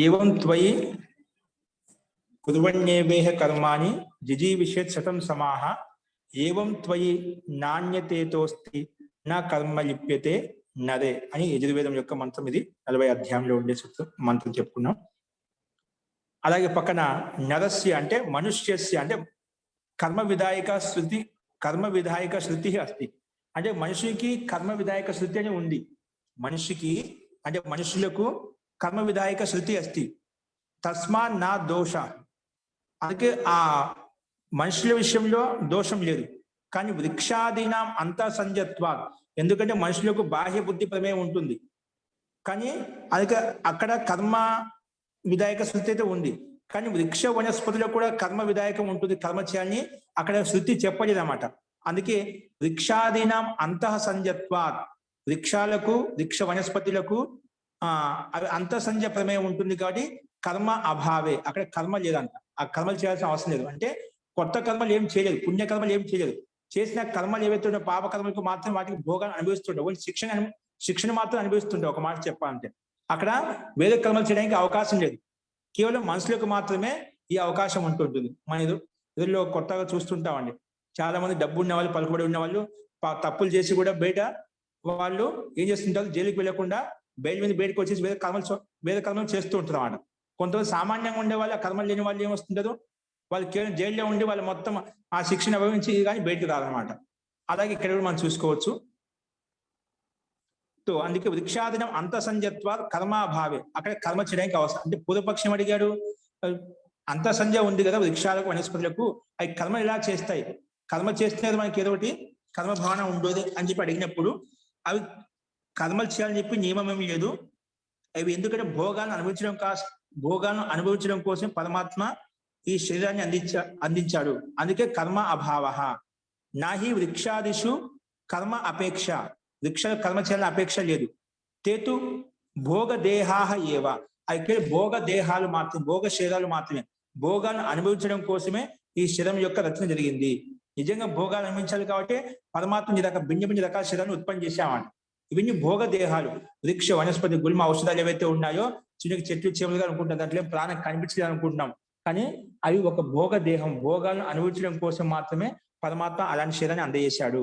ఏవం త్వయి కుర్వణ్యేవేహ కర్మాణి జిజీవిషేత్ శతం సమాహ ఏవం త్వయి నాణ్యతేతోస్తి నా కర్మ లిప్యతే నదే అని యజుర్వేదం యొక్క మంత్రం. ఇది 40 అధ్యాయంలో ఉండే మంత్రం చెప్పుకున్నాం. అలాగే పక్కన నరస్య అంటే మనుష్యస్య అంటే కర్మ విధాయక శృతి అస్తి. అంటే మనిషికి కర్మ విధాయక శృతి అని ఉంది. మనిషికి అంటే మనుషులకు కర్మ విధాయక శృతి అస్తి. తస్మా నా దోష. అందుకే ఆ మనుషుల విషయంలో దోషం లేదు. కానీ వృక్షాదీనాం అంతా సంజత్వా, ఎందుకంటే మనుషులకు బాహ్య బుద్ధి ప్రమేయం ఉంటుంది. కానీ అందుకే అక్కడ కర్మ విధాయక శృతి అయితే ఉంది. కానీ వృక్ష వనస్పతిలో కూడా కర్మ విధాయకం ఉంటుంది. కర్మ చేయాలని అక్కడ శృతి చెప్పలేదు అన్నమాట. అందుకే వృక్షాదీనాం అంతః సంజత్వాత్, వృక్ష వనస్పతులకు అవి అంతఃసంజ ప్రమేయం ఉంటుంది. కాబట్టి కర్మ అభావే, అక్కడ కర్మ లేదంట. ఆ కర్మలు చేయాల్సిన అవసరం లేదు. అంటే కొత్త కర్మలు ఏం చేయలేదు, పుణ్యకర్మలు ఏం చేయలేదు. చేసిన కర్మలు ఏవైతే ఉన్న పాప కర్మలకు మాత్రం వాటికి భోగాన్ని అనుభవిస్తుంటావు, శిక్షణ మాత్రం అనుభవిస్తుంటావు. ఒక మాట చెప్పాలంటే అక్కడ వేరే కర్మలు చేయడానికి అవకాశం లేదు. కేవలం మనుషులకు మాత్రమే ఈ అవకాశం ఉంటుంటుంది. మన ఎదురులో కొత్తగా చూస్తుంటామండి, చాలా మంది డబ్బు ఉన్న వాళ్ళు, పలుకుబడి ఉన్న వాళ్ళు తప్పులు చేసి కూడా బయట వాళ్ళు ఏం చేస్తుంటారు, జైలుకి వెళ్లకుండా బయట మీద బయటకు వచ్చేసి వేరే కర్మలు చేస్తూ ఉంటారు అన్నమాట. కొంతమంది సామాన్యంగా ఉండే వాళ్ళు, ఆ కర్మలు లేని వాళ్ళు ఏమొస్తుంటారు, వాళ్ళు కేవలం జైల్లో ఉండి వాళ్ళు మొత్తం ఆ శిక్షణ అనుభవించి కానీ బయటకు రాదనమాట. అలాగే ఇక్కడ కూడా మనం చూసుకోవచ్చు. అందుకే వృక్షాదినం అంతఃసంజత్వ కర్మాభావే, అక్కడ కర్మ చేయడానికి అవసరం. అంటే పూర్వపక్షం అడిగాడు, అంతఃసంజ ఉంది కదా వృక్షాలకు వనస్పతులకు, అవి కర్మ ఎలా చేస్తాయి, కర్మ చేస్తున్నది మనకి ఏదో ఒకటి కర్మ భావన ఉండదు అని చెప్పి అడిగినప్పుడు, అవి కర్మలు చేయాలని చెప్పి నియమం ఏమి లేదు. అవి ఎందుకంటే భోగాలను అనుభవించడం కోసం పరమాత్మ ఈ శరీరాన్ని అందించాడు. అందుకే కర్మ అభావ. నాహి వృక్షాదిషు కర్మ అపేక్ష, వృక్షాలు కర్మ చేయాలని అపేక్ష లేదు. తేతు భోగ దేహాహ ఏవ, అయితే భోగ దేహాలు మాత్రం, భోగ శరీరాలు మాత్రమే, భోగాలను అనుభవించడం కోసమే ఈ శరీరం యొక్క రచన జరిగింది. నిజంగా భోగాలు అనుభవించాలి కాబట్టి పరమాత్మ భిన్న రకాల శరీరాన్ని ఉత్పత్తి చేశామంట. ఇవన్నీ భోగ దేహాలు. వృక్ష వనస్పతి గుల్మ ఔషధాలు ఏవైతే ఉన్నాయో, చిన్న చెట్లు చేమలుగా అనుకుంటాం, దాంట్లో ప్రాణం కనిపించలేదు అనుకుంటున్నాం. కానీ అవి ఒక భోగ దేహం, భోగాలను అనుభవించడం కోసం మాత్రమే పరమాత్మ అలాంటి శరీరాన్ని అందజేశాడు.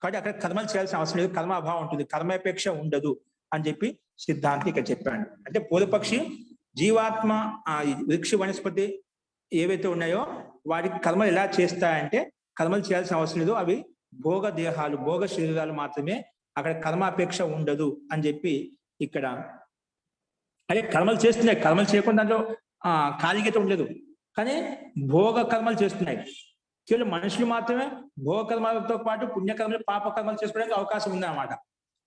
కాబట్టి అక్కడ కర్మలు చేయాల్సిన అవసరం లేదు, కర్మ అభావం ఉంటుంది, కర్మాపేక్ష ఉండదు అని చెప్పి సిద్ధాంతి ఇక్కడ చెప్పాడు. అంటే పూర్వపక్షి జీవాత్మ వృక్ష వనస్పతి ఏవైతే ఉన్నాయో వాటికి కర్మలు ఎలా చేస్తాయంటే కర్మలు చేయాల్సిన అవసరం లేదు, అవి భోగ దేహాలు, భోగ శరీరాలు మాత్రమే, అక్కడ కర్మాపేక్ష ఉండదు అని చెప్పి ఇక్కడ. అదే కర్మలు చేస్తున్నాయి, కర్మలు చేయకుండా దాంట్లో ఖాళీగత ఉండదు, కానీ భోగ కర్మలు చేస్తున్నాయి. కేవలం మనుషులు మాత్రమే భోగ కర్మలతో పాటు పుణ్యకర్మలు, పాప కర్మలు చేసుకోవడానికి అవకాశం ఉందన్నమాట.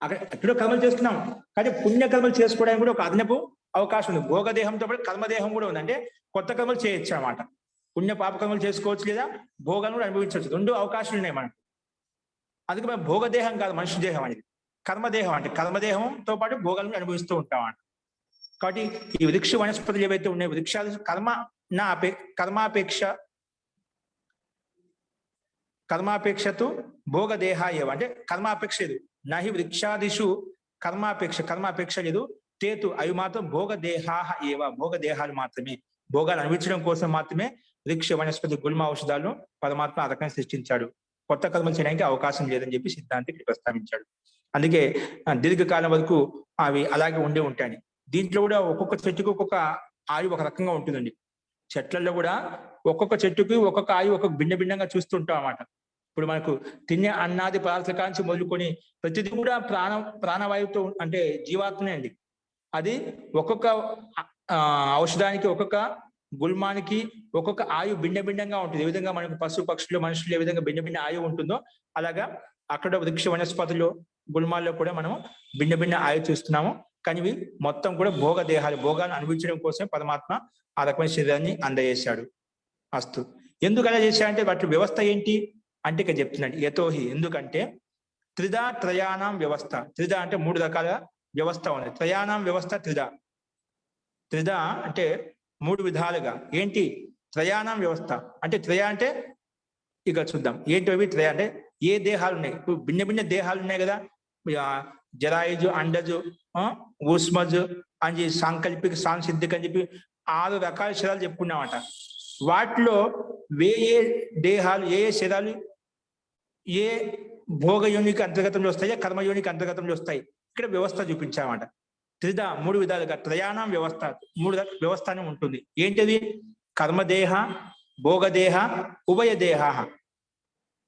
అక్కడ ఎక్కడో కర్మలు చేస్తున్నాం, కానీ పుణ్యకర్మలు చేసుకోవడానికి కూడా ఒక అదనపు అవకాశం ఉంది. భోగదేహంతో పాటు కర్మదేహం కూడా ఉంది, అంటే కొత్త కర్మలు చేయొచ్చు అన్నమాట. పుణ్య పాప కర్మలు చేసుకోవచ్చు, లేదా భోగాలను కూడా అనుభవించవచ్చు. రెండు అవకాశాలు ఉన్నాయి మనకు. అందుకే మనం భోగదేహం కాదు, మనిషి దేహం అనేది కర్మదేహం. అంటే కర్మదేహంతో పాటు భోగాలను అనుభవిస్తూ ఉంటాం అంట. కాబట్టి ఈ వృక్ష వనస్పతులు ఏవైతే ఉన్నాయో వృక్షాలు కర్మాపేక్షతో భోగదేహ ఏవ, అంటే కర్మాపేక్ష లేదు. నహి వృక్షాదిషు కర్మాపేక్ష లేదు. తేతు అవి మాత్రం భోగదేహా ఏవ, భోగదేహాలు మాత్రమే, భోగాలు అనుభవించడం కోసం మాత్రమే వృక్ష వనస్పతి గుల్మ ఔషధాలను పరమాత్మ ఆ రకంగా సృష్టించాడు. కొత్త కర్మలు చేయడానికి అవకాశం లేదని చెప్పి సిద్ధాంతి ప్రస్తావించాడు. అందుకే దీర్ఘకాలం వరకు అవి అలాగే ఉండే ఉంటాయి. దీంట్లో కూడా ఒక్కొక్క చెట్టుకు ఒక్కొక్క ఆయువు ఒక రకంగా ఉంటుందండి. చెట్లలో కూడా ఒక్కొక్క చెట్టుకి ఒక్కొక్క ఆయువు ఒక్కొక్క భిన్నంగా చూస్తుంటాం అన్నమాట. ఇప్పుడు మనకు తినే అన్నాది పదార్థ కాంచి మొదలుకొని ప్రతిదీ కూడా ప్రాణవాయువుతో, అంటే జీవాత్మనే అండి. అది ఒక్కొక్క ఔషధానికి, ఒక్కొక్క గుల్మానికి ఒక్కొక్క ఆయువు భిన్నంగా ఉంటుంది. ఏ విధంగా మనకు పశు పక్షులు మనుషులు ఏ విధంగా భిన్న ఆయువు ఉంటుందో అలాగా అక్కడ వృక్ష వనస్పతులు గుల్మాల్లో కూడా మనం భిన్న ఆయువు చూస్తున్నాము. కానీ ఇవి మొత్తం కూడా భోగదేహాలు, భోగాలను అనుభవించడం కోసమే పరమాత్మ ఆ రకమైన శరీరాన్ని అందజేశాడు. అస్తు. ఎందుకు అలా చేశాడంటే వాటి వ్యవస్థ ఏంటి అంటే ఇక్కడ చెప్తున్నాడు. యతోహి, ఎందుకంటే త్రయాణం వ్యవస్థ. అంటే 3 రకాల వ్యవస్థ ఉంది. త్రయాణం వ్యవస్థ త్రిద అంటే 3 విధాలుగా. ఏంటి త్రయాణం వ్యవస్థ అంటే? అంటే ఇక చూద్దాం ఏంటి అవి. అంటే ఏ దేహాలు ఉన్నాయి, ఇప్పుడు భిన్న దేహాలు ఉన్నాయి కదా. జరాయుజు, అండజు, ఊష్మజు అని సాంకల్పిక, సాంసిద్ధిక అని చెప్పి 6 రకాల శరీరాలు చెప్పుకున్నామట. వాటిలో ఏ దేహాలు, ఏ శరీరాలు ఏ భోగయోనికి అంతర్గతంలో వస్తాయో, కర్మయోనికి అంతర్గతంలో వస్తాయి. ఇక్కడ వ్యవస్థ చూపించామట. 3 విధాలుగా త్రయాణం వ్యవస్థ, 3 వ్యవస్థ అని ఉంటుంది. ఏంటిది? కర్మదేహ, భోగదేహ, ఉభయదేహ.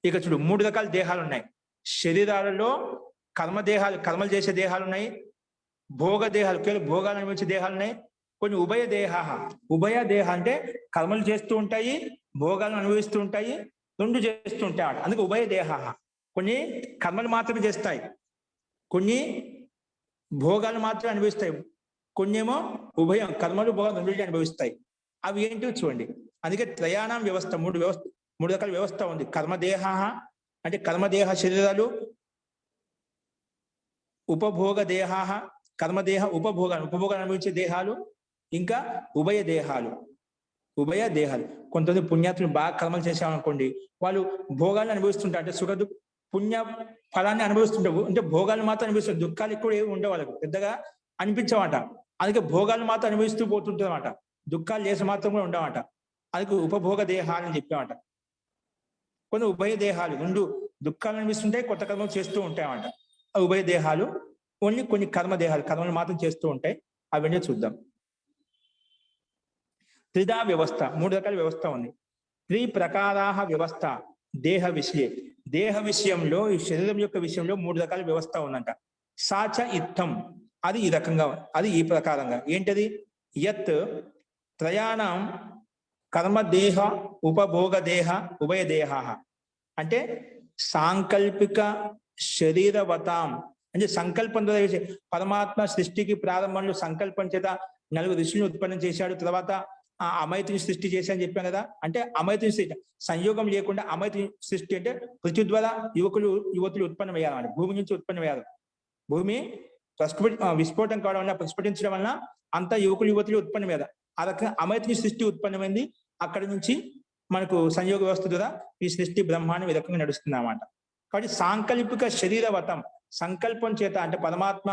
ఇక చూడు 3 రకాల దేహాలు ఉన్నాయి శరీరాలలో. కర్మదేహాలు, కర్మలు చేసే దేహాలు ఉన్నాయి. భోగదేహాలు, కేవలం భోగాలు అనుభవించే దేహాలు ఉన్నాయి. కొన్ని ఉభయ దేహ అంటే కర్మలు చేస్తూ ఉంటాయి, భోగాలను అనుభవిస్తూ ఉంటాయి, 2 చేస్తూ ఉంటాయి. అందుకే ఉభయ దేహ. కొన్ని కర్మలు మాత్రమే చేస్తాయి, కొన్ని భోగాలు మాత్రమే అనుభవిస్తాయి, కొన్ని ఏమో ఉభయం కర్మలు భోగాలు 2 అనుభవిస్తాయి. అవి ఏంటో చూడండి. అందుకే త్రయాణం వ్యవస్థ, 3 రకాల వ్యవస్థ ఉంది. కర్మదేహ అంటే కర్మదేహ శరీరాలు, ఉపభోగ దేహ, కర్మదేహ ఉపభోగాలు అనుభవించే దేహాలు, ఇంకా ఉభయ దేహాలు. కొంతమంది పుణ్యాత్ములు బాగా కర్మలు చేసామనుకోండి, వాళ్ళు భోగాలను అనుభవిస్తుంటారు. అంటే సుఖ పుణ్య ఫలాన్ని అనుభవిస్తుంటారు. అంటే భోగాలు మాత్రం అనుభవిస్తారు, దుఃఖాలు ఎక్కువ ఏమి ఉండవు, వాళ్ళకు పెద్దగా అనిపించమాట. అందుకే భోగాలు మాత్రం అనుభవిస్తూ పోతుంటారన్నమాట, దుఃఖాలు చేసి మాత్రం కూడా ఉండవట. అందుకే ఉపభోగ దేహాలని చెప్పామట. కొన్ని ఉభయ దేహాలు, 2 దుఃఖాలు అనిపిస్తుంటాయి, కొత్త కర్మలు చేస్తూ ఉంటాయన్నమాట. ఆ ఉభయ దేహాలు. ఓన్లీ కొన్ని కర్మదేహాలు, కర్మలు మాత్రం చేస్తూ ఉంటాయి. అవన్నీ చూద్దాం. త్రిదా వ్యవస్థ, 3 రకాల వ్యవస్థ ఉంది. 3 ప్రకారాహ వ్యవస్థ దేహ విషయంలో, ఈ శరీరం యొక్క విషయంలో 3 రకాల వ్యవస్థ ఉందంట. సాచ ఇత్తం, అది ఈ రకంగా, అది ఈ ప్రకారంగా. ఏంటది? యత్ త్రయాణం కర్మదేహ, ఉపభోగదేహ, ఉభయదేహ. అంటే సాంకల్పిక శరీరవతాం, అంటే సంకల్పం ద్వారా పరమాత్మ సృష్టికి ప్రారంభంలో సంకల్పం చేత 4 ఋషులను ఉత్పన్నం చేశాడు. తర్వాత ఆ అమైతుని సృష్టి చేశాని చెప్పాం కదా. అంటే అమైతుని సృష్టి, సంయోగం లేకుండా అమైతుని సృష్టి అంటే పృథ్వీ ద్వారా యువతులు ఉత్పన్నమయ్యారు, భూమి నుంచి ఉత్పన్నమయ్యారు. భూమి విస్ఫోటం కావడం వల్ల, ప్రస్ఫుటించడం వల్ల అంతా యువతులు ఉత్పన్నమయ్యారు. ఆ రకంగా అమైతుని సృష్టి ఉత్పన్నమైంది. అక్కడి నుంచి మనకు సంయోగ వ్యవస్థ ద్వారా ఈ సృష్టి బ్రహ్మాండం ఈ రకంగా నడుస్తుంది అన్నమాట. కాబట్టి సాంకల్పిక శరీరవతం, సంకల్పం చేత, అంటే పరమాత్మ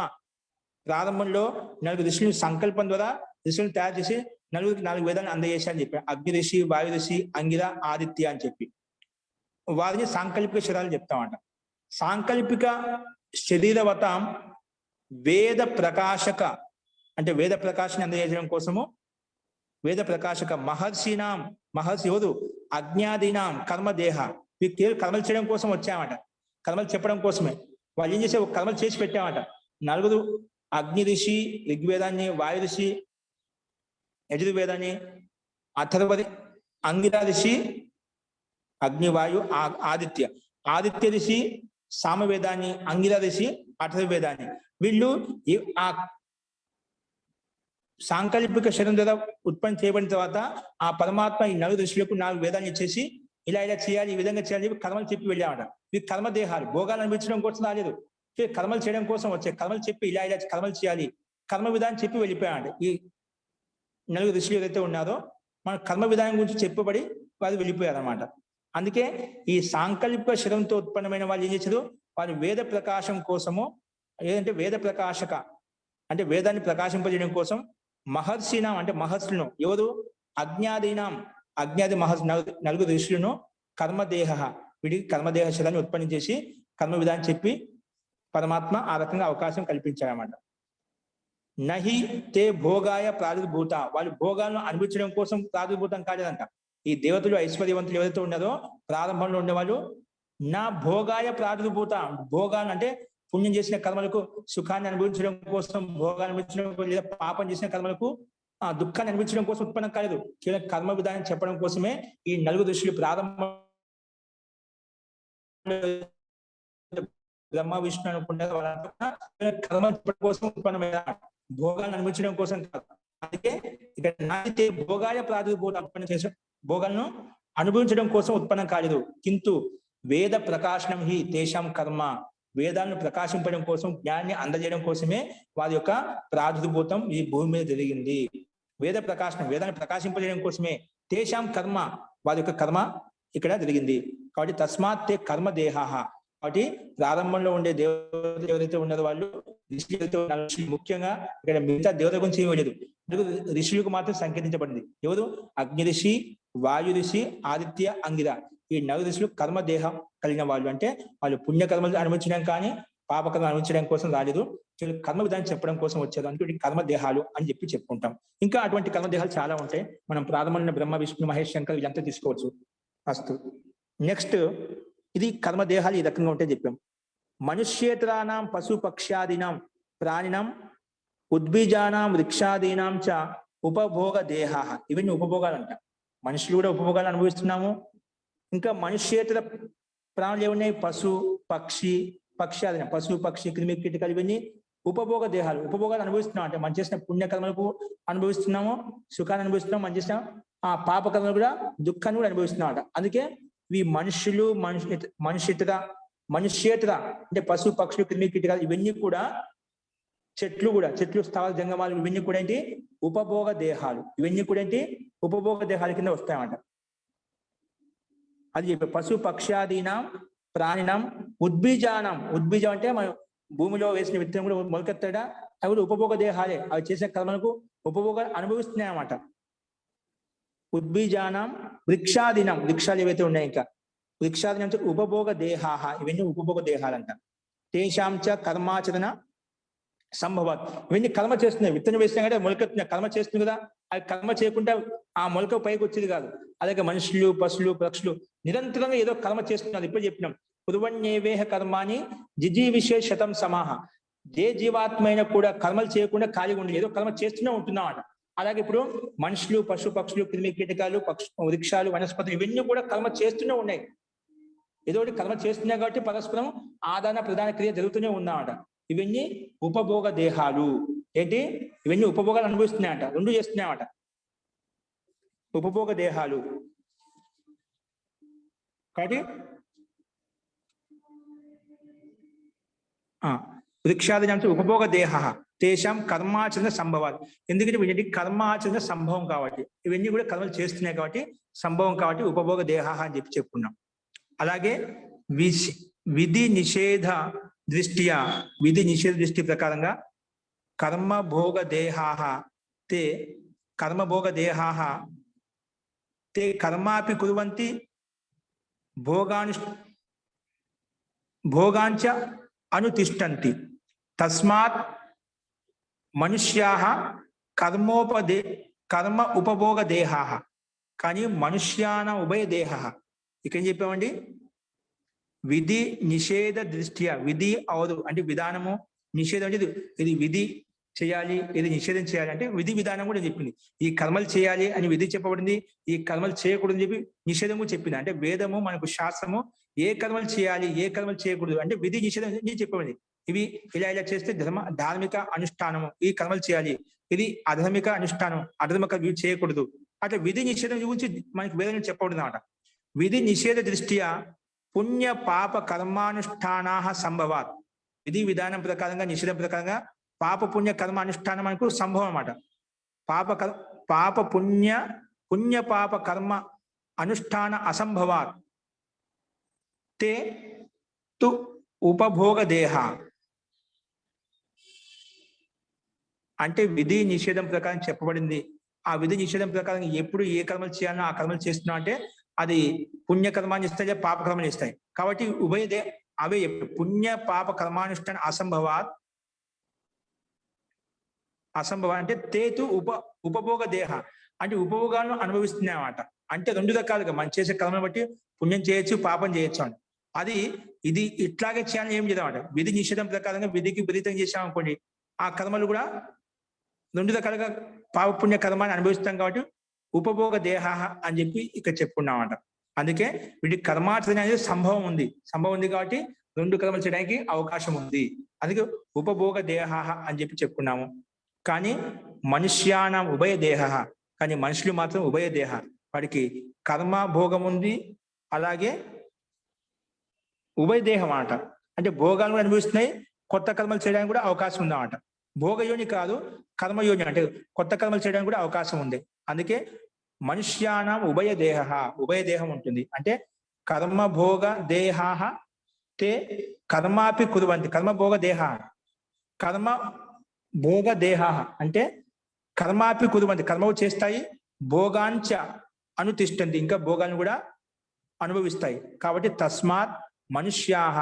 ప్రారంభంలో 4 ఋషులు సంకల్పం ద్వారా ఋషులను తయారు చేసి 4 వేదాలను అందజేశారని చెప్పి, అగ్ని ఋషి, వాయు ఋషి, అంగిర, ఆదిత్య అని చెప్పి వారిని సాంకల్పిక శరీరాలు చెప్తామంట. సాంకల్పిక శరీరవతం వేద ప్రకాశక, అంటే వేద ప్రకాశాన్ని అందజేయడం కోసము, వేద ప్రకాశక మహర్షి ఎవరు? అజ్ఞాదీనాం కర్మదేహ. వీరికి కర్మలు చేయడం కోసం వచ్చామట, కర్మలు చెప్పడం కోసమే. వాళ్ళు ఏం చేసే, కర్మలు చేసి పెట్టామట. 4 అగ్ని ఋషి ఋగ్వేదాన్ని, వాయు ఋషి యజుర్వేదాన్ని, అథర్వది అంగిర ఋషి అగ్నివాయు, ఆదిత్య ఋషి సామవేదాన్ని, అంగిర ఋషి అథర్వేదాన్ని. వీళ్ళు ఆ సాంకల్పిక శరీరం ద్వారా ఉత్పత్తి చేయబడిన తర్వాత ఆ పరమాత్మ ఈ 4 ఋషులకు 4 వేదాన్ని ఇచ్చేసి ఇలా చేయాలి, ఈ విధంగా చేయాలి కర్మలు చెప్పి వెళ్ళామట. ఇవి కర్మదేహాలు, భోగాలు అనిపించడం కోసం రాలేదు, కర్మలు చేయడం కోసం వచ్చాయి. కర్మలు చెప్పి ఇలా ఇలా కర్మలు చేయాలి, కర్మ విధానం చెప్పి వెళ్ళిపోయాడు. ఈ నలుగురు ఋషులు ఏదైతే ఉన్నారో మన కర్మ విధానం గురించి చెప్పబడి వారు వెళ్ళిపోయారు అనమాట. అందుకే ఈ సాంకల్పిక శరంతో ఉత్పన్నమైన వాళ్ళు ఏం చేశారు, వారి వేద ప్రకాశం కోసము, ఏదంటే వేద ప్రకాశక అంటే వేదాన్ని ప్రకాశింపజేయడం కోసం మహర్షినాం అంటే మహర్షులను, ఎవరు అజ్ఞాది మహర్షి నలుగురు ఋషులను కర్మదేహ వీడికి కర్మదేహ శరాన్ని ఉత్పన్నం చేసి కర్మ విధానం చెప్పి పరమాత్మ ఆ రకంగా అవకాశం కల్పించారన్నమాట. నహి తే భోగాయ ప్రాదుర్భూత, వాళ్ళు భోగాలను అనిపించడం కోసం ప్రాదుర్భూతం కాలేదంట. ఈ దేవతలు ఐశ్వర్యవంతులు ఎవరైతే ఉన్నారో ప్రారంభంలో ఉండేవాళ్ళు నా భోగాయ ప్రాదుర్భూత, భోగాలు అంటే పుణ్యం చేసిన కర్మలకు సుఖాన్ని అనుభవించడం కోసం, భోగాన్ని అనుభవించడం లేదా పాపం చేసిన కర్మలకు దుఃఖాన్ని అనుభవించడం కోసం ఉత్పన్నం కాలేదు, కేవలం కర్మ విధానం చెప్పడం కోసమే ఈ నలుగురు ఋషులు ప్రారంభం బ్రహ్మ విష్ణు అనుకుంటే కర్మ చెప్పడం కోసం ఉత్పన్నమైన, భోగాలను అనుభవించడం కోసం కాదు. అందుకే ఇక్కడ నాటితే భోగాయ ప్రాదుర్భూత ఉత్పన్నం చేసే భోగాలను అనుభవించడం కోసం ఉత్పన్నం కాలేదు. కింటు వేద ప్రకాశనం హి తేషాం కర్మ, వేదాలను ప్రకాశింపడం కోసం, జ్ఞానాన్ని అందజేయడం కోసమే వారి యొక్క ప్రాదుర్భూతం ఈ భూమి మీద జరిగింది. వేద ప్రకాశనం, వేదాన్ని ప్రకాశింపజేయడం కోసమే తేషాం కర్మ, వారి యొక్క కర్మ ఇక్కడ జరిగింది. కాబట్టి తస్మాత్ తే కర్మ దేహ, కాబట్టి ప్రారంభంలో ఉండే దేవతలు ఎవరైతే ఉన్నారో వాళ్ళు ఋషులు, ముఖ్యంగా ఇక్కడ మిగతా దేవతల గురించి ఏమీ లేదు, ఋషులకు మాత్రం సంకేతించబడింది. ఎవరు, అగ్ని ఋషి, వాయు ఋషి, ఆదిత్య, అంగిర, ఈ నలుగురు ఋషులు కర్మదేహం కలిగిన వాళ్ళు. అంటే వాళ్ళు పుణ్యకర్మలు అనుభవించడం కానీ పాపకర్మలు అనుభవించడం కోసం రాలేదు, కర్మ విధానం చెప్పడం కోసం వచ్చారు. అంటే కర్మదేహాలు అని చెప్పి చెప్పుకుంటాం. ఇంకా అటువంటి కర్మదేహాలు చాలా ఉంటాయి. మనం ప్రారంభంలో బ్రహ్మ విష్ణు మహేష్ శంకర్ వీళ్ళంతా తీసుకోవచ్చు. అస్తు. నెక్స్ట్ ఇది కర్మదేహాలు ఈ రకంగా ఉంటే చెప్పాం. మనుష్యేతరానాం పశు పక్ష్యాదీనాం ప్రాణినాం ఉద్బీజానాం వృక్షాదీనాం చ ఉపభోగ దేహా, ఇవన్నీ ఉపభోగాలు అంట. మనుషులు కూడా ఉపభోగాలు అనుభవిస్తున్నాము. ఇంకా మనుష్యేతర ప్రాణులు ఏమున్నాయి, పశు పక్షి పక్ష్యాదీనం, పశు పక్షి క్రిమి కీటకాలు, ఇవన్నీ ఉపభోగ దేహాలు, ఉపభోగాలు అనుభవిస్తున్నాం. అంటే మనం చేసిన పుణ్యకర్మలకు అనుభవిస్తున్నాము, సుఖాన్ని అనుభవిస్తున్నాం, మనం చేసిన ఆ పాపకర్మలు కూడా దుఃఖాన్ని కూడా అనుభవిస్తున్నాం అంట. అందుకే ఈ మనుషులు మనుష్యేతర అంటే పశు పక్షులు క్రిమి కీటకాలు ఇవన్నీ కూడా, చెట్లు స్థావర జంగమాలు ఇవన్నీ కూడా ఏంటి ఉపభోగ దేహాలు, ఇవన్నీ కూడా ఏంటి ఉపభోగ దేహాల కింద వస్తాయన్నమాట. అది చెప్పే పశు పక్ష్యాదీనాం ప్రాణినాం ఉద్బీజానం, ఉద్బీజం అంటే మనం భూమిలో వేసిన విత్తనం కూడా మొలకెత్తాడా, అవి కూడా ఉపభోగ దేహాలే, అవి చేసిన కర్మలకు ఉపభోగాలు అనుభవిస్తున్నాయి అన్నమాట. ఉద్బీజానం వృక్షాదీనం, వృక్షాలు ఏవైతే ఉన్నాయి ఇంకా వృక్షాదీనం ఉపభోగ దేహాహ, ఇవన్నీ ఉపభోగ దేహాలంట. తేషాంచ కర్మాచరణ సంభవాత్, ఇవన్నీ కర్మ చేస్తున్నాయి. విత్తనం వేసినా కంటే మొలకెత్తున్నాయి, కర్మ చేస్తుంది కదా. అవి కర్మ చేయకుండా ఆ మొలక పైకి వచ్చేది కాదు. అలాగే మనుషులు పశువులు పక్షులు నిరంతరంగా ఏదో కర్మ చేస్తున్నారు. ఇప్పుడు చెప్పినాం పురువన్యేవేహ కర్మాని జిజీవిషే శతం సమాహ, ఏ జీవాత్మైన కూడా కర్మలు చేయకుండా ఖాళీగా ఉండి ఏదో కర్మ చేస్తూనే ఉంటున్నామట. అలాగే ఇప్పుడు మనుషులు పశు పక్షులు క్రిమి కీటకాలు వృక్షాలు వనస్పతులు ఇవన్నీ కూడా కర్మ చేస్తూనే ఉన్నాయి. ఏదో ఒకటి కర్మ చేస్తున్నాయి కాబట్టి పరస్పరం ఆదాన ప్రధాన క్రియ జరుగుతూనే ఉన్నామట. ఇవన్నీ ఉపభోగ దేహాలు. ఏంటి, ఇవన్నీ ఉపభోగాలు అనుభవిస్తున్నాయట, రెండు చేస్తున్నాయట, ఉపభోగ దేహాలు. కాబట్టి వృక్షాది అంటే ఉపభోగ దేహ తేషాం కర్మాచరణ సంభవాలు. ఎందుకంటే వీటి కర్మాచరణ సంభవం కాబట్టి, ఇవన్నీ కూడా కర్మలు చేస్తున్నాయి కాబట్టి సంభవం కాబట్టి ఉపభోగ దేహ అని చెప్పి చెప్పుకున్నాం. అలాగే విధి నిషేధ దృష్ట్యా, విధి నిషేధ దృష్టి ప్రకారంగా కర్మభోగ దేహాహ తే కర్మభోగ దేహాహ తే కర్మాపి కుర్వంతి భోగాంచ అనుతిష్టంతి. తస్మాత్ మనుష్యాః కర్మ ఉపభోగ దేహాః. కానీ మనుష్యాన ఉభయ దేహః. ఇక్కడ ఏం చెప్పామండి, విధి నిషేధ దృష్ట్యా, విధి అవదు అంటే విధానము, నిషేధం అంటే ఇది విధి చేయాలి, ఇది నిషేధం చేయాలి అంటే విధి విధానం కూడా చెప్పింది. ఈ కర్మలు చేయాలి అని విధి చెప్పబడింది, ఈ కర్మలు చేయకూడదని చెప్పి నిషేధం కూడా చెప్పింది. అంటే వేదము మనకు శాస్త్రము ఏ కర్మలు చేయాలి ఏ కర్మలు చేయకూడదు అంటే విధి నిషేధం చెప్పబడింది. ఇవి ఇలా ఇలా చేస్తే ధార్మిక అనుష్ఠానము, ఈ కర్మలు చేయాలి, ఇది అధర్మిక అనుష్ఠానం, అధర్మిక ఇవి చేయకూడదు. అట్లా విధి నిషేధం గురించి మనకి వేదం చెప్పబడింది అన్నమాట. విధి నిషేధ దృష్ట్యా పుణ్య పాప కర్మానుష్ఠానా సంభవాత్. విధి విధానం ప్రకారంగా నిషేధం ప్రకారంగా పాప పుణ్య కర్మ అనుష్ఠానం మనకు సంభవం అన్నమాట. పాప పుణ్య పాప కర్మ అనుష్ఠాన అసంభవాత్ తే తు ఉపభోగ దేహ. అంటే విధి నిషేధం ప్రకారం చెప్పబడింది. ఆ విధి నిషేధం ప్రకారం ఎప్పుడు ఏ కర్మలు చేయాలో ఆ కర్మలు చేస్తున్నాం అంటే అది పుణ్యకర్మాన్ని ఇస్తాయి, పాప కర్మలు ఇస్తాయి. కాబట్టి అవే పుణ్య పాప కర్మానుష్ఠాన అసంభవ అంటే తేతు ఉపభోగ దేహ అంటే ఉపభోగాలను అనుభవిస్తున్నాయి అన్నమాట. అంటే రెండు రకాలుగా మనం చేసే కర్మను బట్టి పుణ్యం చేయొచ్చు, పాపం చేయొచ్చు అని. ఇది ఇట్లాగే చేయాలని ఏం చేద్దామంట. విధి నిషేధం ప్రకారంగా విధికి విపరీతం చేసామనుకోండి, ఆ కర్మలు కూడా రెండు రకాలుగా పాప పుణ్య కర్మాన్ని అనుభవిస్తాం. కాబట్టి ఉపభోగ దేహ అని చెప్పి ఇక్కడ చెప్పుకున్నామట. అందుకే వీటి కర్మాచరణ అనేది సంభవం ఉంది కాబట్టి రెండు కర్మలు చేయడానికి అవకాశం ఉంది. అందుకే ఉపభోగ దేహ అని చెప్పి చెప్పుకున్నాము. కానీ మనుష్యానం ఉభయ దేహ, కానీ మనుషులు మాత్రం ఉభయ దేహ. వాడికి కర్మ భోగం ఉంది, అలాగే ఉభయ దేహం అన్నమాట. అంటే భోగాలు కూడా అనుభవిస్తున్నాయి, కొత్త కర్మలు చేయడానికి కూడా అవకాశం ఉందన్నమాట. భోగయోని కాదు, కర్మయోని అంటే కొత్త కర్మలు చేయడానికి కూడా అవకాశం ఉంది. అందుకే మనుష్యానం ఉభయ దేహం ఉంటుంది. అంటే కర్మ భోగ దేహ తే కర్మాపి కుర్వంతి. కర్మ భోగ దేహ అంటే కర్మాపి కుర్వంతి, కర్మలు చేస్తాయి, భోగాంచ అనుతిష్టంతి, ఇంకా భోగాన్ని కూడా అనుభవిస్తాయి. కాబట్టి తస్మాత్ మనుష్యాహ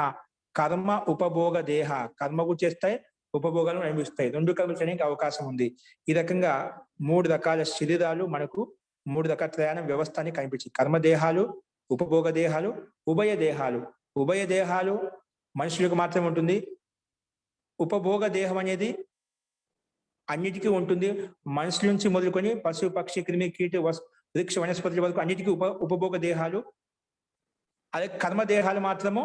కర్మ ఉపభోగ దేహ, కర్మకు చేస్తాయి, ఉపభోగాలను అనుభవిస్తాయి. రెండు కర్మలు చేయడానికి అవకాశం ఉంది. ఈ రకంగా మూడు రకాల శరీరాలు మనకు మూడు రకాల ప్రయాణ వ్యవస్థ అని కనిపించింది. కర్మదేహాలు, ఉపభోగ దేహాలు, ఉభయ దేహాలు మనుషులకు మాత్రమే ఉంటుంది. ఉపభోగ దేహం అనేది అన్నిటికీ ఉంటుంది. మనుషుల నుంచి మొదలుకొని పశు పక్షి క్రిమి కీట వృక్ష వనస్పతుల వరకు అన్నిటికీ ఉపభోగ దేహాలు. అదే కర్మదేహాలు మాత్రము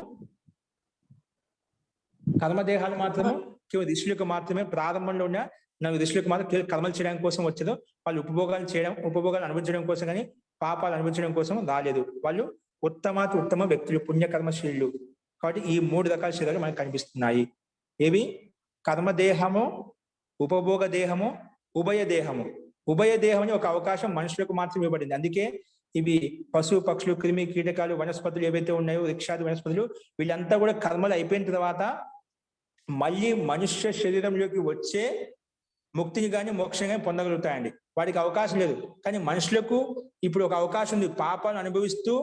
కేవలం ఋషులకు మాత్రమే, ప్రారంభంలో ఉన్న ఋషులకు మాత్రం కేవలం కర్మలు చేయడం కోసం వచ్చేదో, వాళ్ళు ఉపభోగాలు అనుభవించడం కోసం కానీ పాపాలు అనుభవించడం కోసం రాలేదు. వాళ్ళు ఉత్తమ వ్యక్తులు, పుణ్యకర్మశీలు. కాబట్టి ఈ మూడు రకాల శరీరాలు మనకు కనిపిస్తున్నాయి. ఏవి? కర్మదేహము, ఉపభోగ దేహము, ఉభయ దేహం అని ఒక అవకాశం మనుషులకు మాత్రం ఇవ్వబడింది. అందుకే ఇవి పశు పక్షులు క్రిమి కీటకాలు వనస్పతులు ఏవైతే ఉన్నాయో, వృక్షాది వనస్పతులు, వీళ్ళంతా కూడా కర్మలు అయిపోయిన తర్వాత మళ్ళీ మనుష్య శరీరంలోకి వచ్చే ముక్తిని కానీ మోక్షం కానీ పొందగలుగుతాయండి. వాడికి అవకాశం లేదు. కానీ మనుషులకు ఇప్పుడు ఒక అవకాశం ఉంది. పాపాలు అనుభవిస్తూ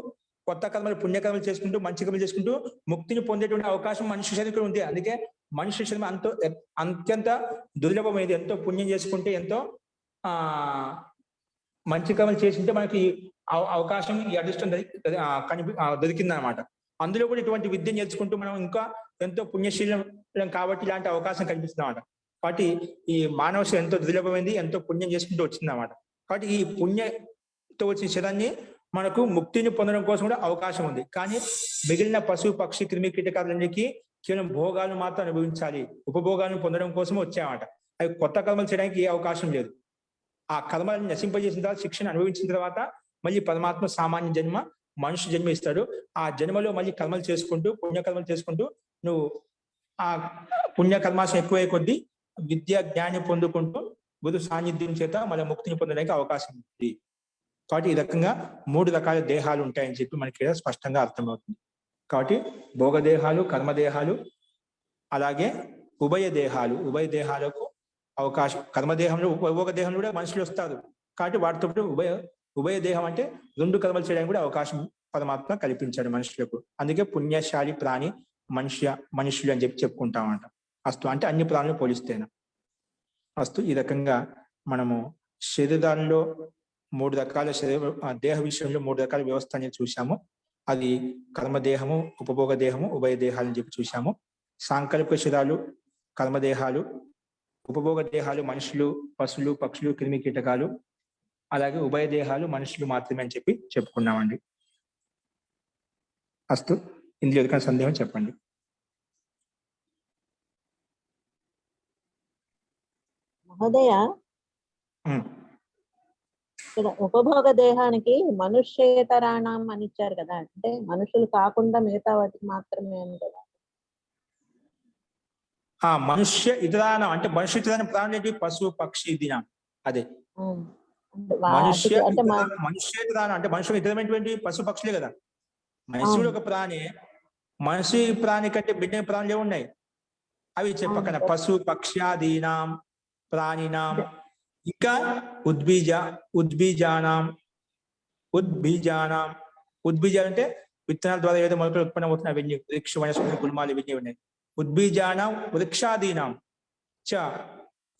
కొత్త కర్మలు పుణ్యకర్మలు చేసుకుంటూ మంచి కర్మలు చేసుకుంటూ ముక్తిని పొందేటువంటి అవకాశం మనుష్య శరీరం ఉంది. అందుకే మనుష్య శరీరం అత్యంత దుర్లభమైనది. ఎంతో పుణ్యం చేసుకుంటే, ఎంతో మంచి కర్మలు చేసింటే మనకి అవకాశం, ఈ అదృష్టం దొరికిందనమాట. అందులో కూడా ఇటువంటి విద్య నేర్చుకుంటూ మనం ఇంకా ఎంతో పుణ్యశీలం కాబట్టి ఇలాంటి అవకాశం కనిపిస్తుంది అన్నమాట. కాబట్టి ఈ మానవ శరీరం ఎంతో దుర్లభమైంది, ఎంతో పుణ్యం చేసుకుంటూ వచ్చింది అన్నమాట. కాబట్టి ఈ పుణ్యంతో వచ్చిన శరీరాన్ని మనకు ముక్తిని పొందడం కోసం కూడా అవకాశం ఉంది. కానీ మిగిలిన పశు పక్షి క్రిమి కీటకాలన్నిటికీ కేవలం భోగాలు మాత్రం అనుభవించాలి, ఉపభోగాలను పొందడం కోసం వచ్చాయన్నమాట. అవి కొత్త కర్మలు చేయడానికి ఏ అవకాశం లేదు. ఆ కర్మలను నశింపజేసిన తర్వాత, శిక్షణ అనుభవించిన తర్వాత మళ్ళీ పరమాత్మ సామాన్య జన్మ, మనుష్య జన్మ ఇస్తాడు. ఆ జన్మలో మళ్ళీ కర్మలు చేసుకుంటూ, పుణ్యకర్మలు చేసుకుంటూ నువ్వు ఆ పుణ్యకర్మాశం ఎక్కువయ్యే కొద్దీ విద్య జ్ఞానం పొందుకుంటూ గురు సాన్నిధ్యం చేత మళ్ళీ ముక్తిని పొందడానికి అవకాశం ఉంది. కాబట్టి ఈ రకంగా మూడు రకాల దేహాలు ఉంటాయని చెప్పి మనకి స్పష్టంగా అర్థమవుతుంది. కాబట్టి భోగదేహాలు, కర్మదేహాలు, అలాగే ఉభయ దేహాలకు అవకాశం. కర్మదేహంలో ఉపభోగ దేహంలో కూడా మనుషులు వస్తారు. కాబట్టి వాటితో ఉభయ దేహం అంటే రెండు కర్మలు చేయడానికి కూడా అవకాశం పరమాత్మ కల్పించాడు మనుషులకు. అందుకే పుణ్యశాలి ప్రాణి మనుషులు అని చెప్పి చెప్పుకుంటామంట. అస్తు అంటే అన్ని ప్రాణులు పోలిస్తేనా. అస్తు ఈ రకంగా మనము శరీరాల్లో మూడు రకాల దేహ విషయంలో మూడు రకాల వ్యవస్థ అనేది చూసాము. అది కర్మదేహము, ఉపభోగ దేహము, ఉభయ దేహాలు అని చెప్పి చూసాము. సాంకల్పిక శరీరాలు కర్మదేహాలు, ఉపభోగ దేహాలు మనుషులు, పశువులు, పక్షులు, క్రిమి కీటకాలు, అలాగే ఉభయ దేహాలు మనుషులు మాత్రమే అని చెప్పి చెప్పుకున్నామండి. అస్తు ఇందులో ఎదుకైనా సందేహం చెప్పండి. మహోదయ, ఇక్కడ ఉపభోగ దేహానికి మనుష్యేతరాణం అని ఇచ్చారు కదా, అంటే మనుషులు కాకుండా మిగతా వాటికి మాత్రమే అని కదా. మనుష్య ఇతరానం అంటే మనుష్య ఇతరానం ప్రాణం ఏంటి? పశు పక్షి దినం అదే మనుష్య అంటే మనుష్యేతరానం అంటే మనుషులు ఇతరమైనటువంటి పశు పక్షులే కదా. మనుషుడు ఒక ప్రాణి, మనిషి ప్రాణి కంటే భిన్న ప్రాణులు ఏమున్నాయి అవి చెప్పకన పశు పక్ష్యాదీనాం ప్రాణినాం, ఇంకా ఉద్బీజానాం ఉద్బీజాలు అంటే విత్తనాల ద్వారా ఏదో మొలకలు ఉత్పన్నం అవుతున్న అవన్నీ వృక్ష వనస్పతి గుల్మాలు ఇవన్నీ ఉన్నాయి. ఉద్బీజానాం వృక్షాదీనాం చ